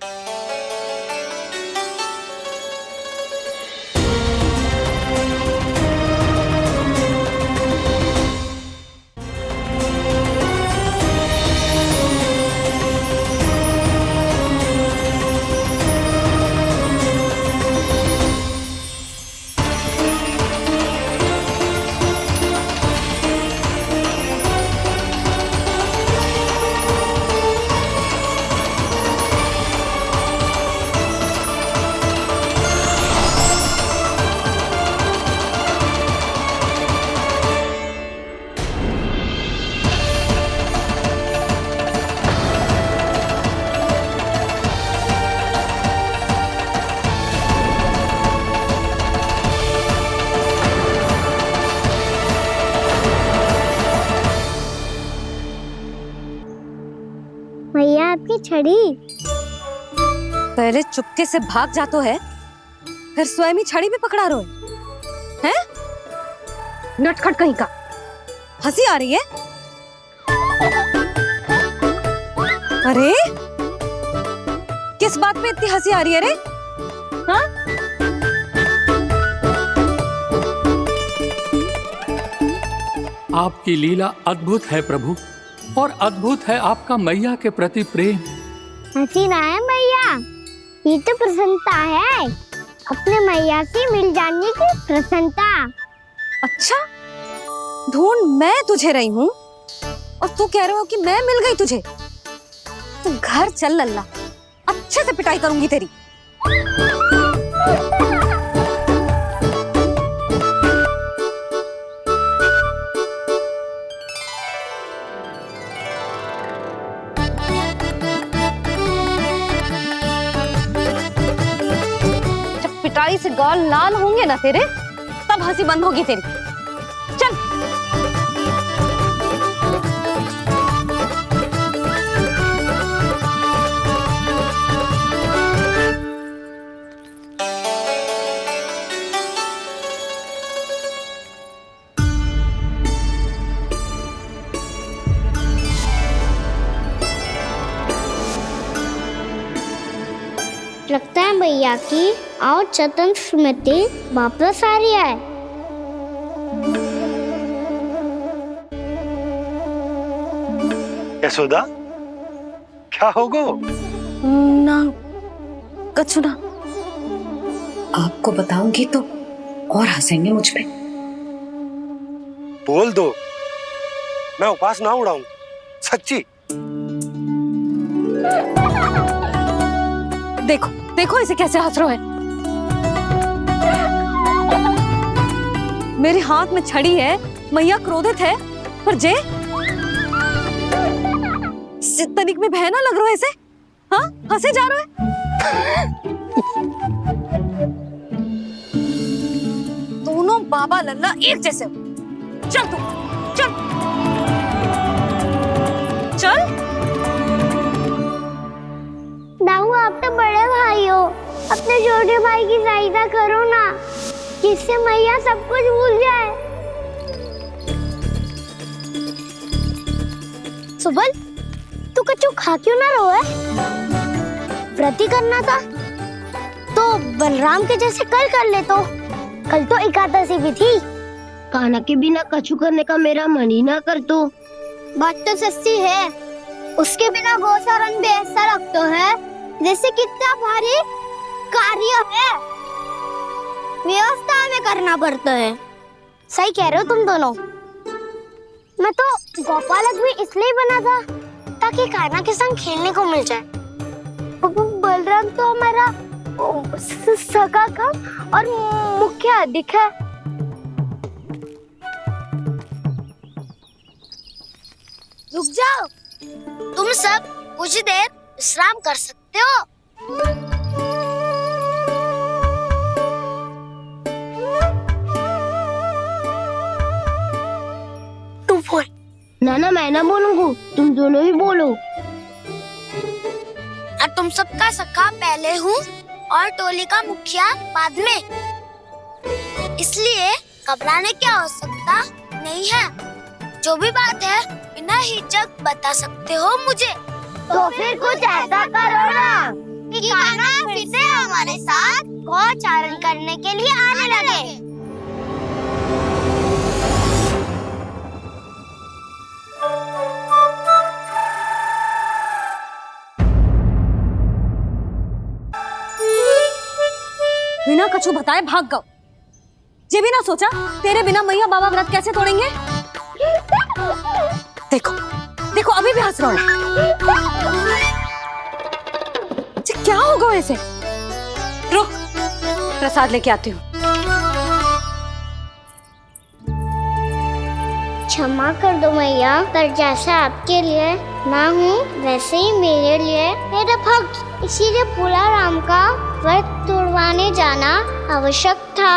मैया आपकी छड़ी। पहले चुपके से भाग जा तो है, फिर स्वयं ही छड़ी भी पकड़ा रोए हैं? नटखट कहीं का। हंसी आ रही है? अरे किस बात पे इतनी हंसी आ रही है रे? हाँ? आपकी लीला अद्भुत है प्रभु, और अद्भुत है आपका मैया के प्रति प्रेम। हंसी ना है मैया, ये तो प्रसन्नता है, अपने मैया से मिल जाने की प्रसन्नता। अच्छा, ढूंढ मैं तुझे रही हूँ और तू कह रहे हो कि मैं मिल गई तुझे। तू घर चल लल्ला, अच्छे से पिटाई करूंगी तेरी। जब पिटाई से गाल लाल होंगे ना तेरे, तब हंसी बंद होगी तेरी। चल। लगता है भैया की और चतन स्मृति वापस आ रही है। यशोदा, क्या हो गो? ना कछु ना। आपको बताऊंगी तो और हंसेंगे मुझ पे। बोल दो, मैं उपास ना उड़ाऊं, सच्ची। देखो देखो इसे कैसे हंस रहा है। मेरे हाथ में छड़ी है, मैया क्रोधित है, पर जे तनिक में भय ना लग रहा है इसे। हाँ, हंसे जा रहा है। दोनों बाबा लल्ला एक जैसे हो। चल तू, चल चल। दाऊ, आप तो बड़े भाई हो, अपने छोटे भाई की सहायता करो ना, जिससे मैया सब कुछ भूल जाए। सुबल, तू कच्चू खा क्यों ना रहो है? व्रती करना था तो बलराम के जैसे कल कर ले। तो कल तो एकादशी भी थी। कान्हा के बिना कछु करने का मेरा मन ही ना कर। तो बात तो सच्ची है, उसके बिना गोचारण भी ऐसा लगता है जैसे कितना भारी कार्य है, व्यवस्था में करना पड़ता है। सही कह रहे हो तुम दोनों। मैं तो गोपालक भी इसलिए बना था ताकि कान्हा के संग खेलने को मिल जाए। बलराम तो हमारा सगा कम और मुख्य अधिक है। रुक जाओ, तुम सब कुछ देर विश्राम कर सकते हो। तू बोल। ना मैं ना बोलूंगा, तुम दोनों ही बोलो। और तुम सबका सखा पहले हूँ और टोली का मुखिया बाद में, इसलिए घबराने की आवश्यकता नहीं है। जो भी बात है बिना हिचक बता सकते हो मुझे। तो फिर कुछ ऐसा करो ना कि कान्हा फिर से हमारे साथ गोचारण करने के लिए आने लगे। बिना कछु बताए भाग गओ। ये भी ना सोचा तेरे बिना मैया बाबा व्रत कैसे तोड़ेंगे। देखो देखो अभी भी हंस रहा है। क्या होगा ऐसे? रुक, प्रसाद लेके आती हूँ। क्षमा कर दो मैया, पर जैसा आपके लिए माँ हूँ वैसे ही मेरे लिए मेरा भक्त, इसीलिए भोला राम का व्रत तोड़वाने जाना आवश्यक था।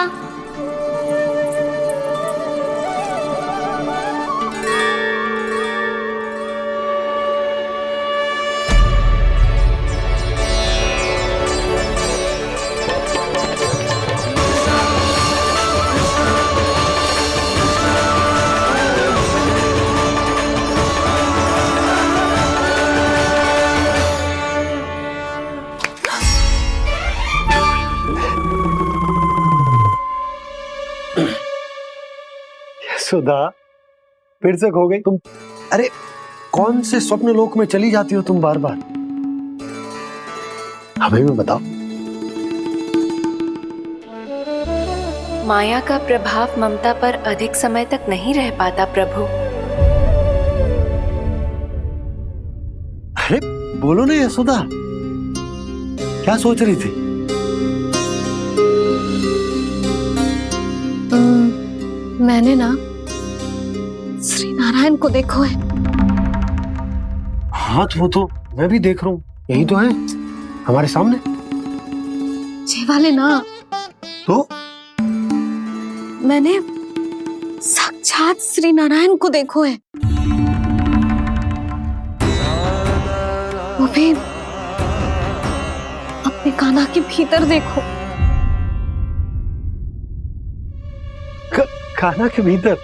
सुधा, फिर से खो गई तुम। अरे कौन से स्वप्न लोक में चली जाती हो तुम बार बार? हमें भी बताओ। माया का प्रभाव ममता पर अधिक समय तक नहीं रह पाता प्रभु। अरे बोलो ना यशोदा, क्या सोच रही थी? मैंने ना श्री नारायण को देखो है। हाँ वो तो मैं भी देख रहा हूँ, यही तो है हमारे सामने। ये वाले ना, तो मैंने साक्षात श्री नारायण को देखो है, वो भी अपने कान्हा के भीतर देखो। कान्हा के भीतर?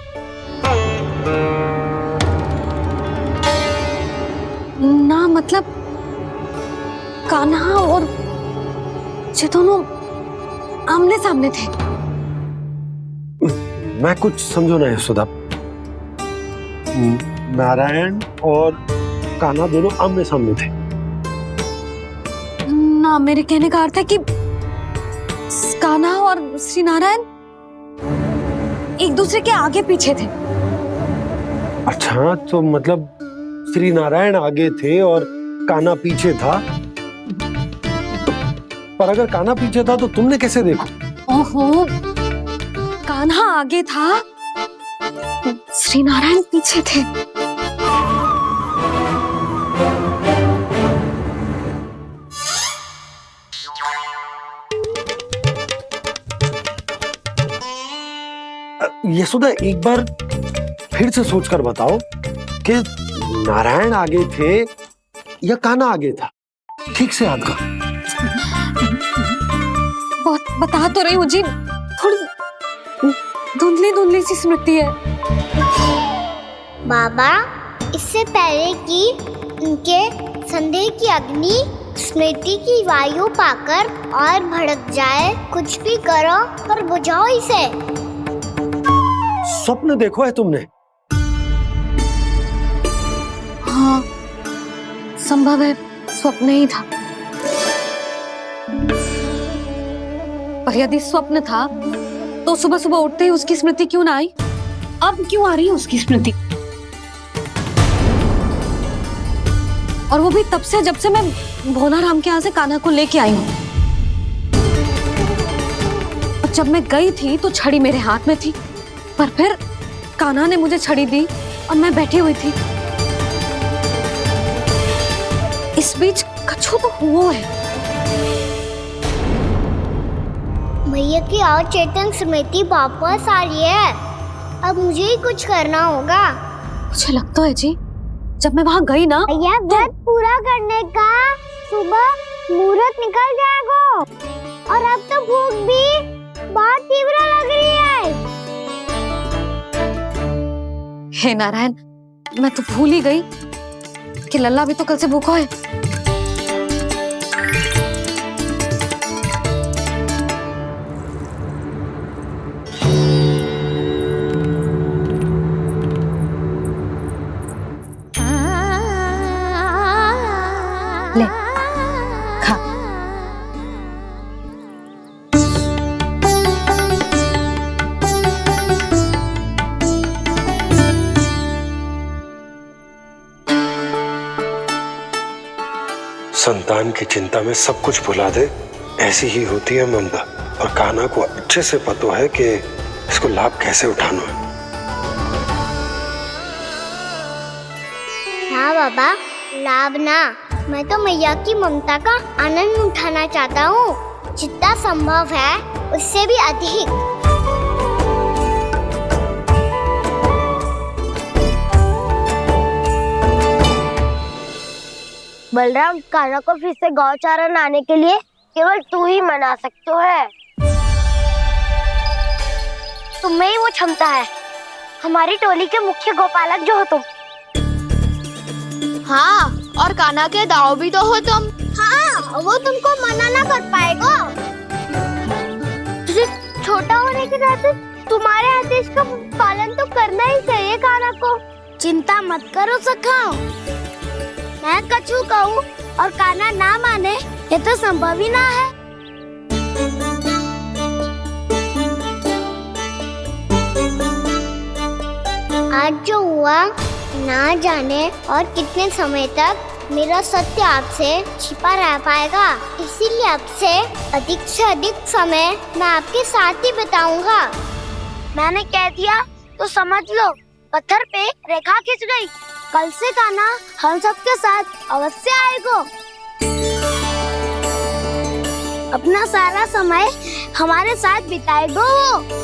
ना मतलब कान्हा और ये दोनों आमने सामने थे। मैं कुछ समझो ना यशोदा। नारायण और कान्हा दोनों आमने सामने थे? ना, मेरे कहने का अर्थ है कि कान्हा और श्री नारायण एक दूसरे के आगे पीछे थे। अच्छा, तो मतलब श्री नारायण आगे थे और कान्हा पीछे था। पर अगर कान्हा पीछे था तो तुमने कैसे देखा? ओहो, कान्हा आगे था, श्री नारायण पीछे थे। यशोदा एक बार फिर से सोचकर बताओ कि नारायण आगे थे या कान्हा आगे था? ठीक से याद करो। बहुत बता तो रही हूँ जी, थोड़ी धुंधली धुंधली सी स्मृति है। बाबा, इससे पहले कि उनके संदेह की अग्नि स्मृति की वायु पाकर और भड़क जाए, कुछ भी करो पर बुझाओ इसे। स्वप्न देखो है तुमने? हाँ, संभव है स्वप्न ही था। पर यदि स्वप्न था तो सुबह सुबह उठते ही उसकी स्मृति क्यों ना आई? अब क्यों आ रही है उसकी स्मृति? और वो भी तब से जब से मैं भोलाराम के यहाँ से कान्हा को लेके आई हूँ। और जब मैं गई थी तो छड़ी मेरे हाथ में थी, पर फिर कान्हा ने मुझे छड़ी दी और मैं बैठी हुई थी। इस बीच कछु तो हुआ है। भैया की अचेतन स्मृति वापस आ रही है। अब मुझे ही कुछ करना होगा। मुझे लगता है जी, जब मैं वहाँ गई ना, भैया व्रत पूरा करने का सुबह मुहूर्त निकल जाएगा और अब तो भूख भी बहुत तीव्र लग रही है। हे नारायण, मैं तो भूल ही गई कि लल्ला भी तो कल से भूखा है। ले, खा। संतान की चिंता में सब कुछ भुला दे, ऐसी ही होती है ममता। और कान्हा को अच्छे से पता है कि इसको लाभ कैसे उठाना है। हाँ बाबा, लाभ ना, मैं तो मैया की ममता का आनंद उठाना चाहता हूँ, जितना संभव है उससे भी अधिक। बलराम, कान्हा को फिर से गौचारण आने के लिए केवल तू ही मना सकते है। तुम्हें ही वो क्षमता है, हमारी टोली के मुख्य गोपालक जो हो तुम। हाँ, और कान्हा के दाव भी तो हो तुम। हाँ, वो तुमको मना ना कर पाएगा। तुझे छोटा होने के नाते तुम्हारे आदेश का पालन तो करना ही चाहिए काना को। चिंता मत करो सखा, मैं कछु कहूँ और काना ना माने ये तो संभव ही ना है। आज जो हुआ ना जाने और कितने समय तक मेरा सत्य आपसे छिपा रह पाएगा, इसीलिए आपसे अधिक से अधिक समय मैं आपके साथ ही बिताऊंगा। मैंने कह दिया तो समझ लो, पत्थर पे रेखा खींच गई। कल से काना हम सबके साथ अवश्य आएगा। अपना सारा समय हमारे साथ बिताएगा वो।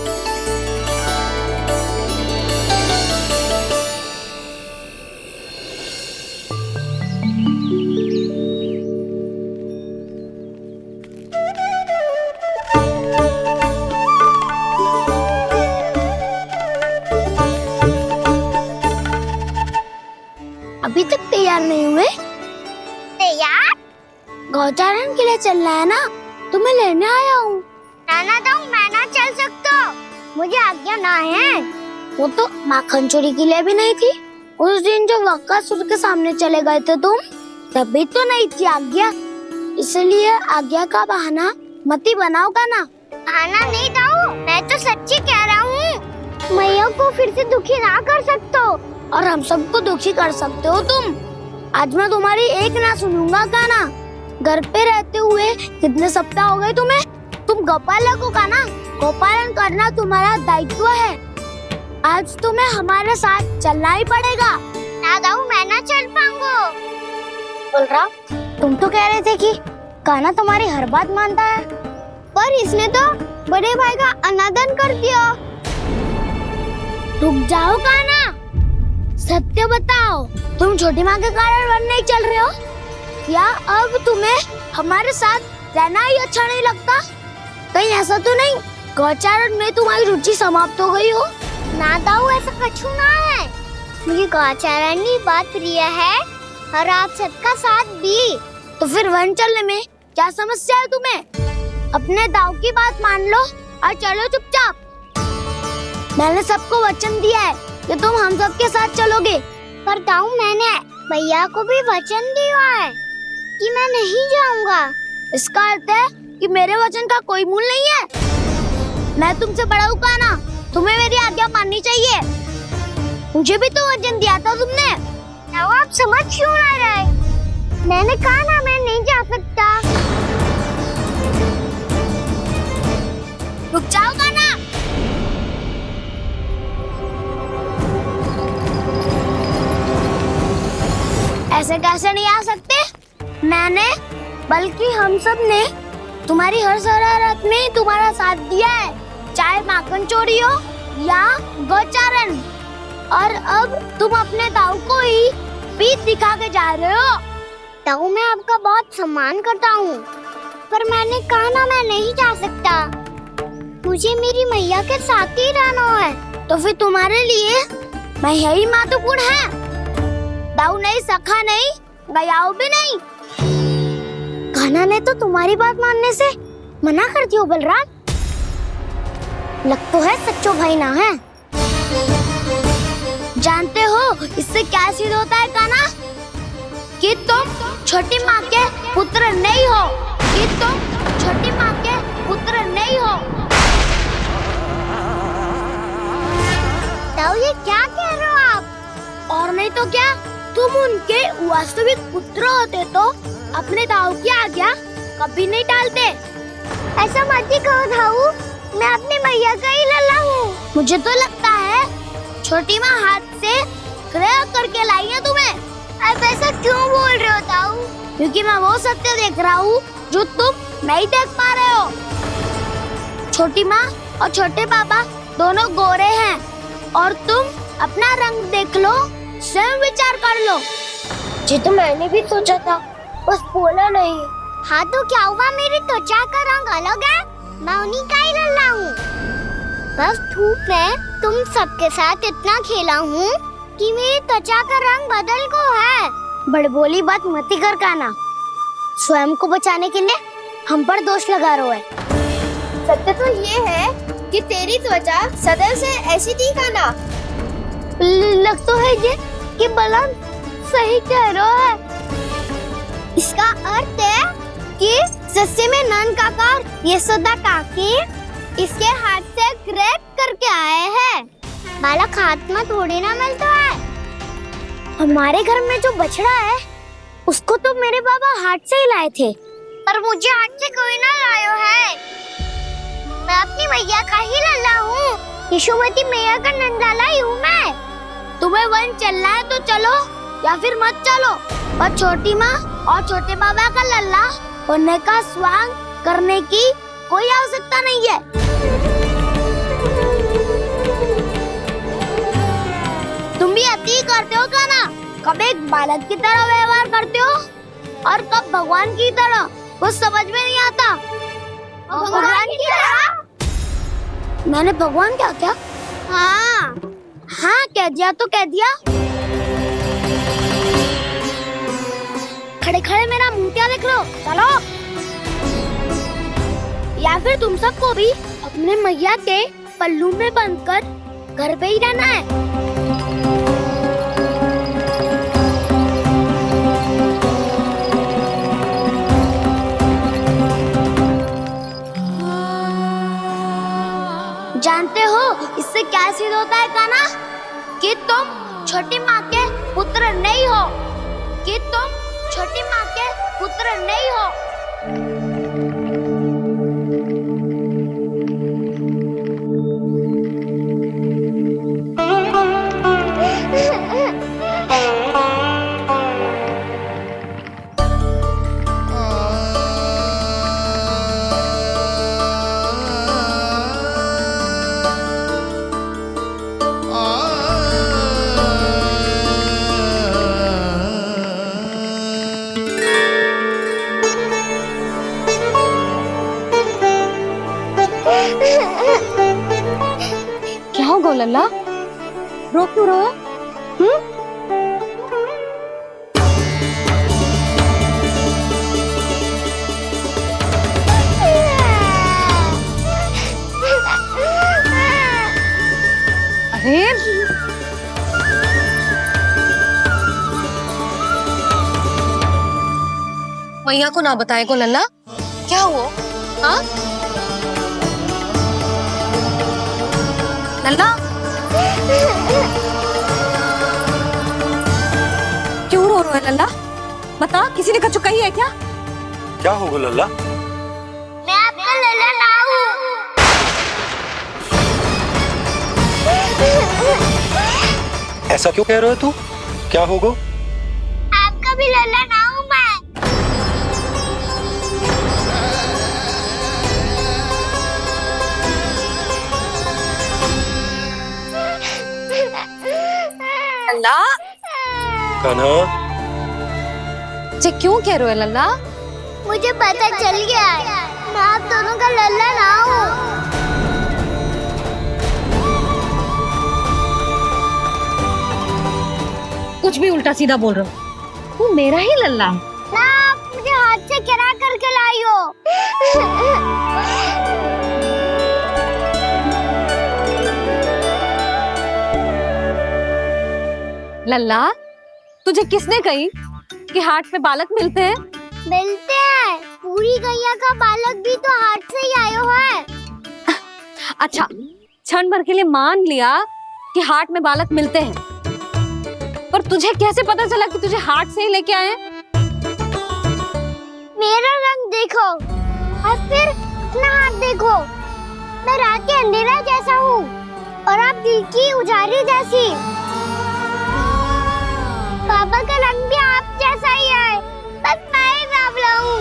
अभी तक तैयार नहीं हुए? तैयार? गौचारण के लिए चलना है ना, तुम्हें लेने आया हूँ। नाना तो मैं ना चल सकता, मुझे आज्ञा ना है। वो तो माखन चोरी के लिए भी नहीं थी। उस दिन जो वक्कासुर के सामने चले गए थे तुम, तभी तो नहीं थी आज्ञा। इसलिए आज्ञा का बहाना मत ही बनाओ ना। बहाना नहीं दाऊ, मैं तो सच्ची कह रहा हूँ। मैया को फिर से दुखी ना कर सकते हो और हम सबको दुखी कर सकते हो तुम। आज मैं तुम्हारी एक ना सुनूंगा काना। घर पे रहते हुए कितने सप्ताह हो गए तुम्हें? तुम गोपालक हो काना, गोपालन करना तुम्हारा दायित्व है। आज तुम्हें हमारे साथ चलना ही पड़ेगा। ना दाऊ, मैं ना चल पाऊंगा। बोल रहा, तुम तो कह रहे थे कि काना तुम्हारी हर बात मानता है, पर इसने तो बड़े भाई का अनादर कर दिया। रुक जाओ काना, सत्य बताओ, तुम छोटी माँ के कारण वन नहीं चल रहे हो? या अब तुम्हें हमारे साथ रहना ही अच्छा नहीं लगता? कहीं ऐसा तो नहीं गौचारण में तुम्हारी रुचि समाप्त हो गई हो? ना दाऊ, ऐसा कछु ना है। मुझे गौचारण की बात प्रिय है और आप सबका साथ भी। तो फिर वन चलने में क्या समस्या है तुम्हें? अपने दाऊ की बात मान लो और चलो चुपचाप। मैंने सबको वचन दिया है कि तुम हम सबके साथ चलोगे। पर दाऊ, मैंने भैया को भी वचन दिया है कि मैं नहीं जाऊंगा। इसका अर्थ है कि मेरे वचन का कोई मूल नहीं है। मैं तुमसे बड़ा हूँ काना, तुम्हें मेरी आज्ञा माननी चाहिए। मुझे भी तो वचन दिया था तुमने। दाऊ, आप समझ क्यों आ रहे? मैंने कहा ना, मैं नहीं जा सकता। रुक जाओ काना। ऐसे कैसे नहीं आ सकते? मैंने बल्कि हम सब ने तुम्हारी हर शरारत में तुम्हारा साथ दिया है, चाहे माखन चोरी हो या गौचारण। और अब तुम अपने दाऊ को ही पीठ दिखा के जा रहे हो। दाऊ, मैं आपका बहुत सम्मान करता हूँ, पर मैंने कहा ना, मैं नहीं जा सकता। मुझे मेरी मैया के साथ ही रहना है। तो फिर तुम्हारे लिए मैं यही महत्वपूर्ण है। दाऊ नहीं, सखा नहीं, गयाऊ भी नहीं। कान्हा ने तो तुम्हारी बात मानने से मना कर दिया बलराम। लग तो है सच्चो भाई ना है। जानते हो इससे क्या सिद्ध होता है कान्हा? कि तुम छोटी माँ के पुत्र नहीं हो, कि तुम छोटी माँ के पुत्र नहीं हो। दाऊ, ये क्या कह रहे हो आप? और नहीं तो क्या, तुम उनके वास्तविक पुत्र होते तो अपने दाऊ की आज्ञा कभी नहीं टालते। ऐसा मत ही कहो दाऊ, मैं अपनी मैया का ही लल्ला हूँ। मुझे तो लगता है छोटी माँ हाथ से ग्रह करके लाई है तुम्हें। अब ऐसा क्यों बोल रहे हो दाऊ? क्योंकि मैं वो सत्य देख रहा हूँ जो तुम नहीं देख पा रहे हो। छोटी माँ और छोटे पापा दोनों गोरे हैं और तुम अपना रंग देख लो, स्वयं विचार कर लो। जी तो मैंने भी सोचा था, बस बोला नहीं। हाँ तो क्या हुआ, मेरी त्वचा का रंग अलग है, मैं उन्हीं का ही लल्ला हूँ। बस धूप में तुम सबके साथ इतना खेला हूँ कि मेरी त्वचा का रंग बदल को है। बड़बोली बात मत ही कर कान्हा, स्वयं को बचाने के लिए हम पर दोष लगा रहे हो। सत्य तो ये है कि तेरी त्वचा सदैव से ऐसी थी काना? लग तो है ये कि बलम सही कह रहा है। इसका अर्थ है कि सस्ते में नन काका यशोदा काकी इसके हाथ से ग्रेप करके आए हैं। बालक हाथ में थोड़ी ना मिलता है। हमारे घर में जो बछड़ा है उसको तो मेरे बाबा हाथ से ही लाए थे, पर मुझे हाथ से कोई ना लायो है। मैं अपनी मैया का ही लल्ला हूँ, यशोमती मैया का नंदलाला ही हूँ मैं। तुम्हें वन चलना है तो चलो या फिर मत चलो, और छोटी माँ और छोटे बाबा का लल्ला बनने का स्वांग करने की कोई आवश्यकता नहीं है। तुम भी अति करते हो का ना? कब एक बालक की तरह व्यवहार करते हो और कब भगवान की तरह, कुछ समझ में नहीं आता। भगवान की तरह? मैंने भगवान क्या क्या? हाँ हाँ कह दिया तो कह दिया। खड़े खड़े मेरा मुंह क्या देख लो, चलो। या फिर तुम सबको भी अपने मैया के पल्लू में बंधकर घर पे ही रहना है। जानते हो इससे क्या सिद्ध होता है काना? कि तुम छोटी माँ के पुत्र नहीं हो, कि तुम छोटी माँ के पुत्र नहीं हो। क्या हो गो लल्ला, रो क्यों रहो? अरे मैया को ना बताए को लल्ला, क्या हुआ? हाँ लल्ला, क्यों रो रहे हो लल्ला? बता, किसी ने कछु कही है क्या? क्या होगा लल्ला? मैं आपका लल्ला ना हूँ। ऐसा क्यों कह रहे हो तू? क्या होगा? आपका भी लल्ला ना हूँ मैं। लल्ला, कान्हा, जे क्यों कह रहे हो लल्ला? मुझे पता चल गया है, मैं आप दोनों का लल्ला ना हूँ। कुछ भी उल्टा सीधा बोल रहे हो, तू मेरा ही लल्ला है। ना आप मुझे हाथ से गिरा करके लाई हो। लल्ला, तुझे किसने कही कि हाट में बालक मिलते हैं? मिलते हैं, पूरी गैया का बालक भी तो हाट से ही आयो है। अच्छा, क्षण भर के लिए मान लिया कि हाट में बालक मिलते हैं, पर तुझे कैसे पता चला कि तुझे हाट से ही लेके आए? मेरा रंग देखो और फिर अपना हाथ देखो। मैं रात के अंधेरा जैसा हूँ और आप दिल की उजाली जैसी। बाबा का रंग भी आप जैसा ही है, बस मैं ही बावला हूँ।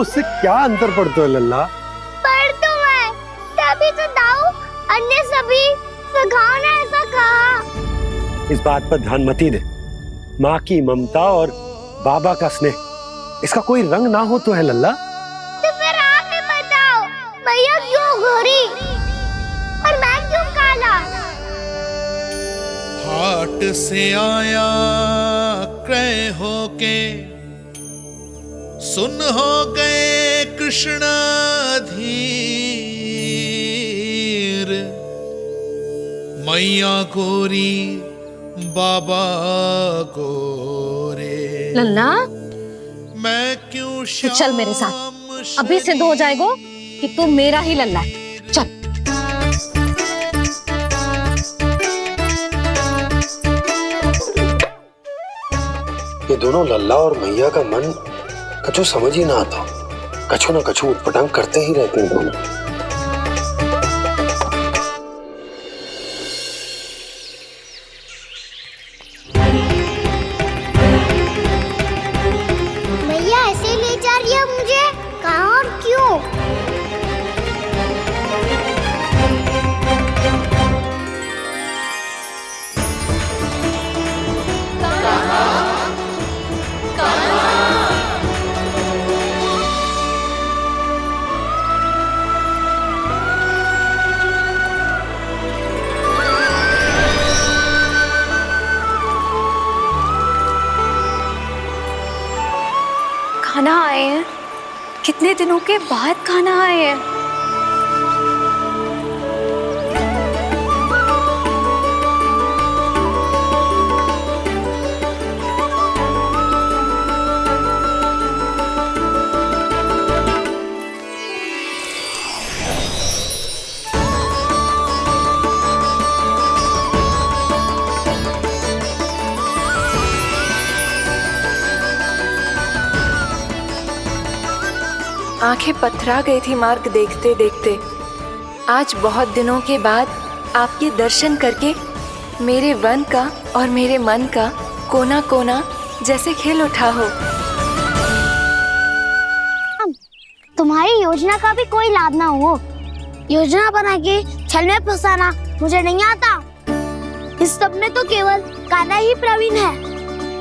उससे क्या अंतर पड़ता है लल्ला? पर तो मैं तभी तो दाऊ अन्य सभी सखाओ ने ऐसा कहा। इस बात पर ध्यान मत ही दे। माँ की ममता और बाबा का स्नेह, इसका कोई रंग ना हो तो है लल्ला? तो फिर आप ही बताओ, भैया क्यों गोरी और मैं क्यों काला? हाट से आया क्रय होके सुन हो गए कृष्ण धीर, मैया गोरी बाबा गोरे। लल्ला मैं क्यों तू चल मेरे साथ, अभी सिद्ध हो जाएगा कि तू मेरा ही लल्ला है। चल। ये दोनों लल्ला और मैया का मन कछु समझ ही ना आता, कछु ना कछु उटपटांग करते ही रहते हैं दोनों। भैया ऐसे ले जा रही है मुझे, कहाँ और क्यों? खाना आए हैं, कितने दिनों के बाद खाना आए हैं। आंखें पथरा गई थी मार्ग देखते देखते। आज बहुत दिनों के बाद आपके दर्शन करके मेरे वन का और मेरे मन का कोना कोना जैसे खिल उठा हो। तुम्हारी योजना का भी कोई लाभ ना हो। योजना बना के छल में फंसाना मुझे नहीं आता। इस सब में तो केवल कान्हा ही प्रवीण है।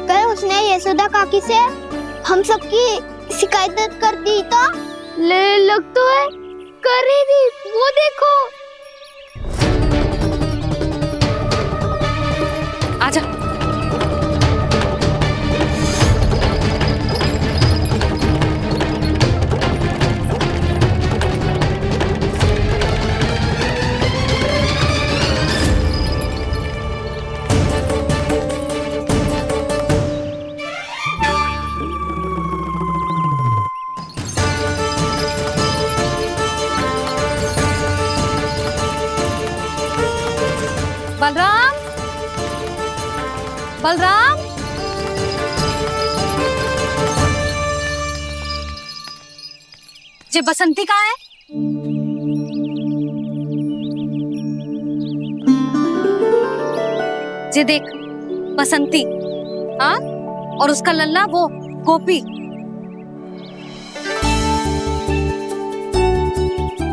कल उसने यशोदा काकी से हम सबकी शिकायत कर दी तो लग तो है कर ही दी, वो देखो। आजा। बलराम, बलराम, ये बसंती कहाँ है? ये देख बसंती, हाँ, और उसका लल्ला वो गोपी।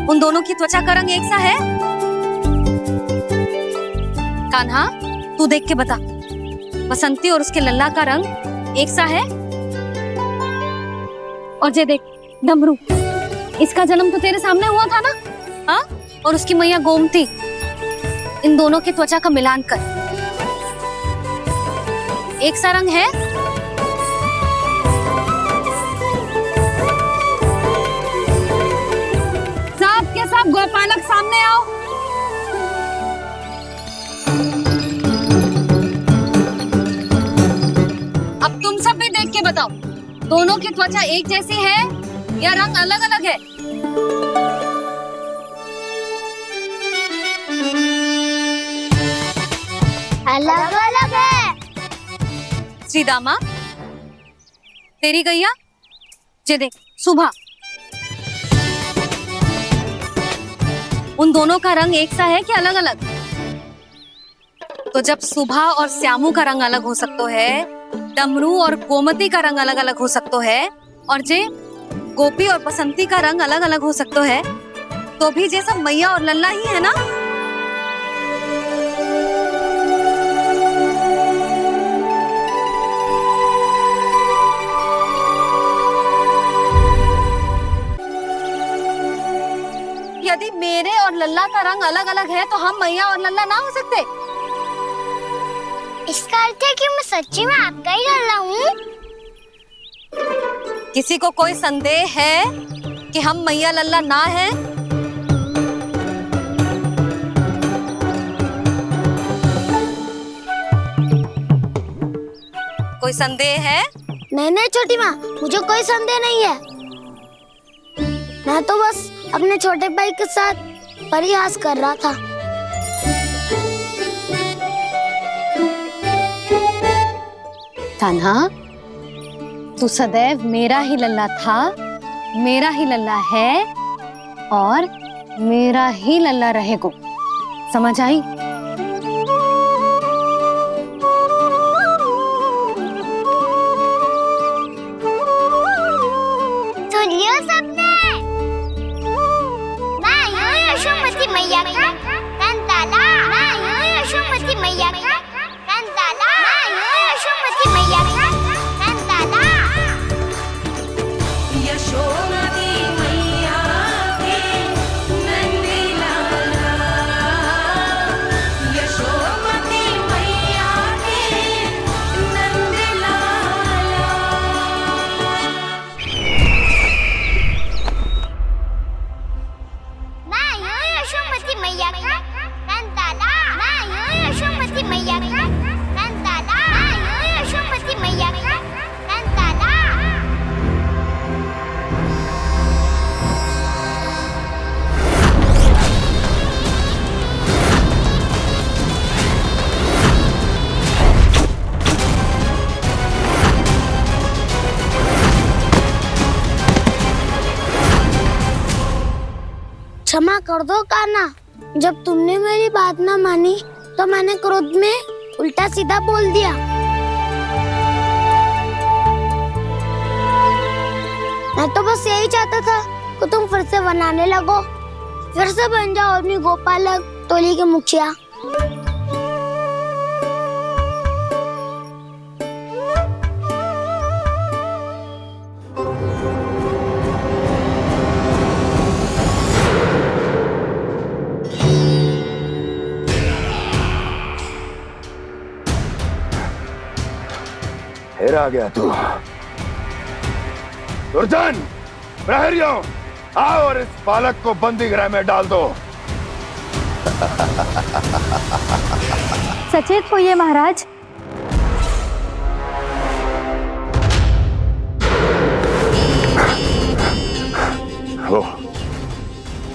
उन दोनों की त्वचा का रंग एक सा है? कान्हा, तू देख के बता, बसंती और उसके लल्ला का रंग एक सा है? और ये देख डमरू, इसका जन्म तो तेरे सामने हुआ था ना, हाँ? और उसकी मैया गोमती, इन दोनों की त्वचा का मिलान कर, एक सा रंग है? सब के सब गोपालक सामने आओ। अब तुम सब भी देख के बताओ, दोनों की त्वचा एक जैसी है या रंग अलग अलग है? अलग अलग है। श्रीदामा, तेरी गैया, ये देख सुभा, उन दोनों का रंग एक सा है कि अलग अलग? तो जब सुभा और श्यामू का रंग अलग हो सकता है, डमरू और गोमती का रंग अलग अलग हो सकता है, और जे गोपी और बसंती का रंग अलग अलग हो सकता है, तो भी जे सब मैया और लल्ला ही है ना? यदि मेरे और लल्ला का रंग अलग अलग है तो हम मैया और लल्ला ना हो सकते? इसका अर्थ है कि मैं सच्ची में आपका ही लल्ला हूँ? किसी को कोई संदेह है कि हम मैया लल्ला ना हैं? कोई संदेह है? नहीं नहीं छोटी माँ, मुझे कोई संदेह नहीं है। मैं तो बस अपने छोटे भाई के साथ परिहास कर रहा था। कान्हा, तू सदैव मेरा ही लल्ला था, मेरा ही लल्ला है और मेरा ही लल्ला रहेगा। समझ आई? सुन लियो सबने, मैं हूँ यशोमती मैया का कंताला, मैं हूँ यशोमती मैया का कंताला, मैं हूँ यशोमती मैया का कंताला। यशोमती मैया के नंदी लाला, यशोमती मैया के नंदी लाला। मैं हूँ यशोमती मैया का कंताला, मैं हूँ यशोमती मैया का कंताला, मैं हूँ यशोमती मैया का कंताला। क्षमा कर दो कान्हा, जब तुमने मेरी बात ना मानी तो मैंने क्रोध में उल्टा सीधा बोल दिया। मैं तो बस यही चाहता था कि तुम फिर से बनाने लगो, फिर से बन जाओ अपनी गोपालक टोली के मुखिया। फिर आ गया तू। दुर्जन, प्रहरियों, आओ और इस बालक को बंदी गृह में डाल दो। सचेत होइए महाराज।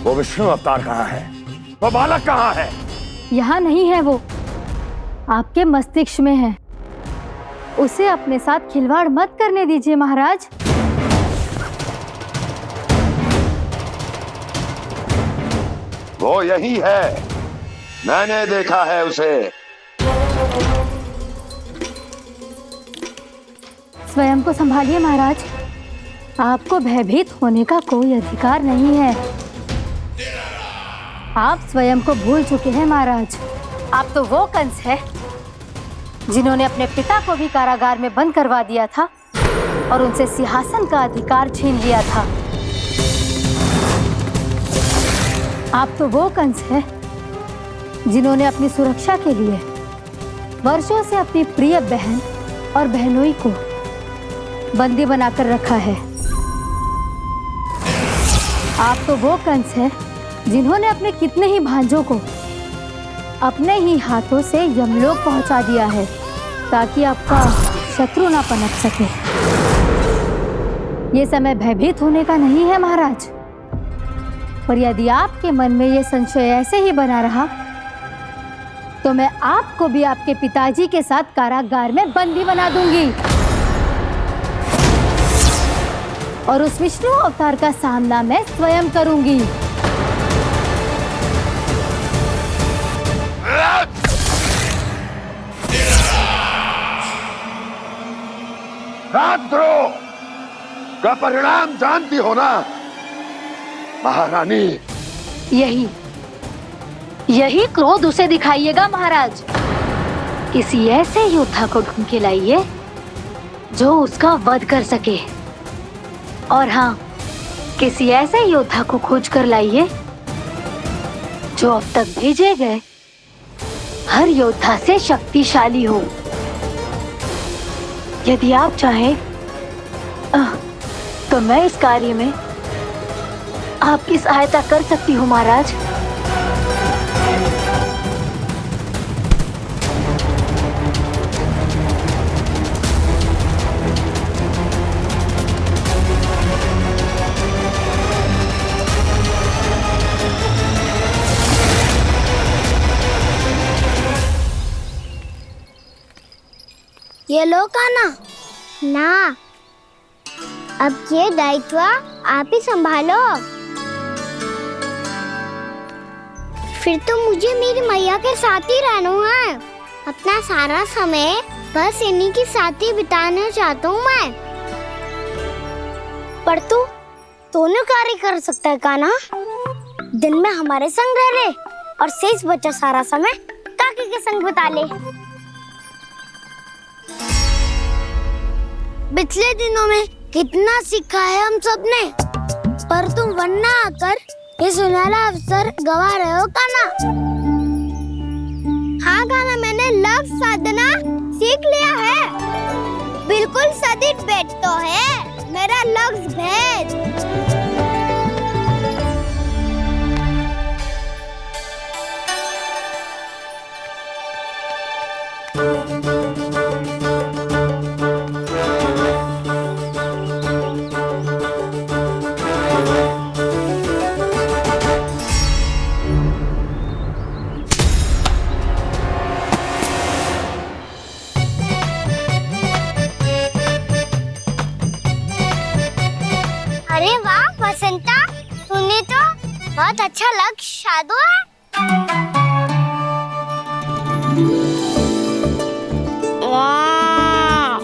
वो विष्णु अवतार कहाँ है? वो बालक कहाँ है? यहाँ नहीं है वो, आपके मस्तिष्क में है। उसे अपने साथ खिलवाड़ मत करने दीजिए महाराज। वो यही है, मैंने देखा है उसे। स्वयं को संभालिए महाराज, आपको भयभीत होने का कोई अधिकार नहीं है। आप स्वयं को भूल चुके हैं महाराज। आप तो वो कंस है जिन्होंने अपने पिता को भी कारागार में बंद करवा दिया था और उनसे सिंहासन का अधिकार छीन लिया था। आप तो वो कंस है जिन्होंने अपनी सुरक्षा के लिए वर्षों से अपनी प्रिय बहन और बहनोई को बंदी बनाकर रखा है। आप तो वो कंस है जिन्होंने अपने कितने ही भांजों को अपने ही हाथों से यमलोक पहुंचा दिया है ताकि आपका शत्रु ना पनप सके। ये समय भयभीत होने का नहीं है महाराज, और यदि आपके मन में ये संशय ऐसे ही बना रहा तो मैं आपको भी आपके पिताजी के साथ कारागार में बंदी बना दूंगी और उस विष्णु अवतार का सामना मैं स्वयं करूंगी। राजद्रोह का परिणाम जानती हो ना महारानी? यही क्रोध उसे दिखाइएगा महाराज। किसी ऐसे योद्धा को ढूंढ के लाइए जो उसका वध कर सके, और हाँ, किसी ऐसे योद्धा को खोज कर लाइए जो अब तक भेजे गए हर योद्धा से शक्तिशाली हो। यदि आप चाहें तो मैं इस कार्य में आपकी सहायता कर सकती हूँ महाराज। ये लो कान्हा। ना, अब ये दायित्व आप ही संभालो। फिर तो मुझे मेरी मैया के साथ ही रहना है। अपना सारा समय बस इन्हीं के साथ ही बिताना चाहता हूँ मैं। पर तू दोनों कार्य कर सकता है कान्हा। दिन में हमारे संग रह ले और शेष बचा सारा समय काकी के संग बिता ले। पिछले दिनों में कितना सीखा है हम सबने, पर तुम वरना आकर ये सुनहरा अवसर गवा रहे हो कान्हा। हाँ कान्हा, मैंने लक्ष्य साधना सीख लिया है। बिल्कुल सदित भेद तो है मेरा लक्ष्य भेद। अरे वाह बसंता, तूने तो बहुत अच्छा लक्ष्य साधा है। वाह!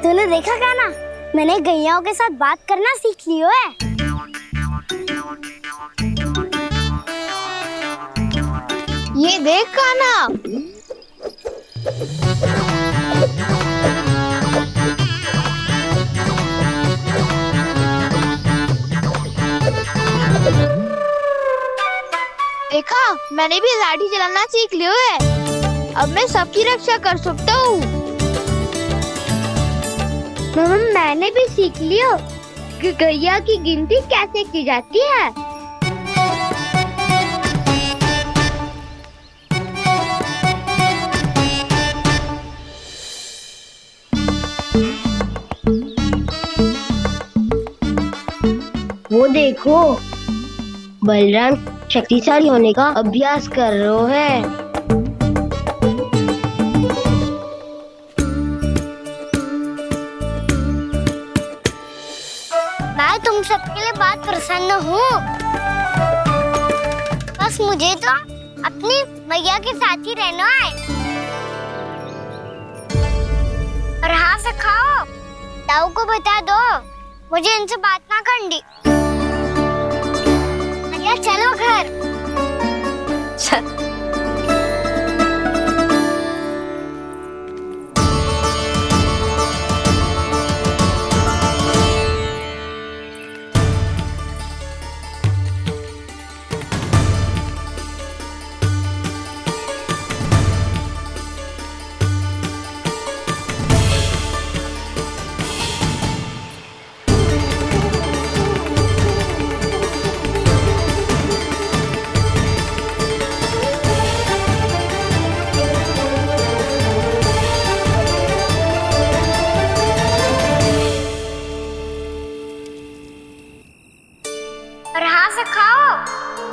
तूने देखा कान्हा, मैंने गैयाओं के साथ बात करना सीख लियो है। ये देख कान्हा। देखा, मैंने भी लाठी चलाना सीख लिया है। अब मैं सबकी रक्षा कर सकता हूँ। मैंने भी सीख लिया कि गैया की गिनती कैसे की जाती है। वो देखो, बलराम शक्तिशाली होने का अभ्यास कर रहे हैं। मैं तुम सबके लिए बहुत प्रसन्न हूँ। बस मुझे तो अपनी मैया के साथ ही रहना है। और हाँ से खाओ, ताऊ को बता दो मुझे इनसे बात ना करनी। चलो घर।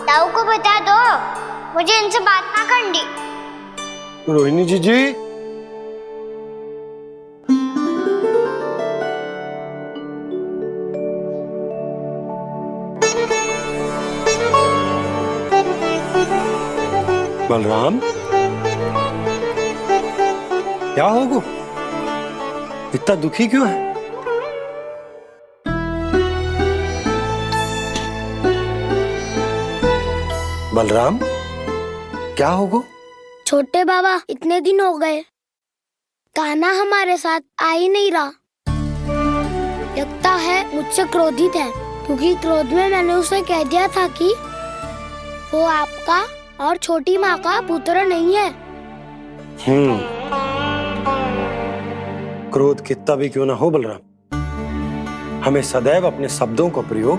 ताऊ को बता दो मुझे इनसे बात ना करनी। रोहिणी जी बलराम, क्या होगा? इतना दुखी क्यों है? बलराम, क्या होगा? छोटे बाबा, इतने दिन हो गए कान्हा हमारे साथ आ ही नहीं रहा। लगता है मुझसे क्रोधित है, क्योंकि क्रोध में मैंने उसे कह दिया था कि वो आपका और छोटी माँ का पुत्र नहीं है। क्रोध कितना भी क्यों ना हो बलराम, हमें सदैव अपने शब्दों का प्रयोग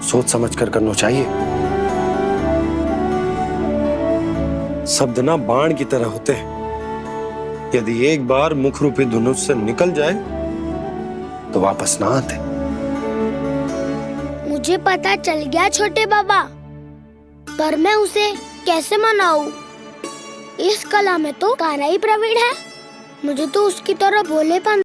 सोच समझ कर करना चाहिए। शब्द ना बाण की तरह होते हैं, यदि एक बार मुख रूपी धनुष से निकल जाए तो वापस ना आते। मुझे पता चल गया छोटे बाबा, पर मैं उसे कैसे मनाऊं? इस कला में तो कान्हा ही प्रवीण है, मुझे तो उसकी तरह भोलेपन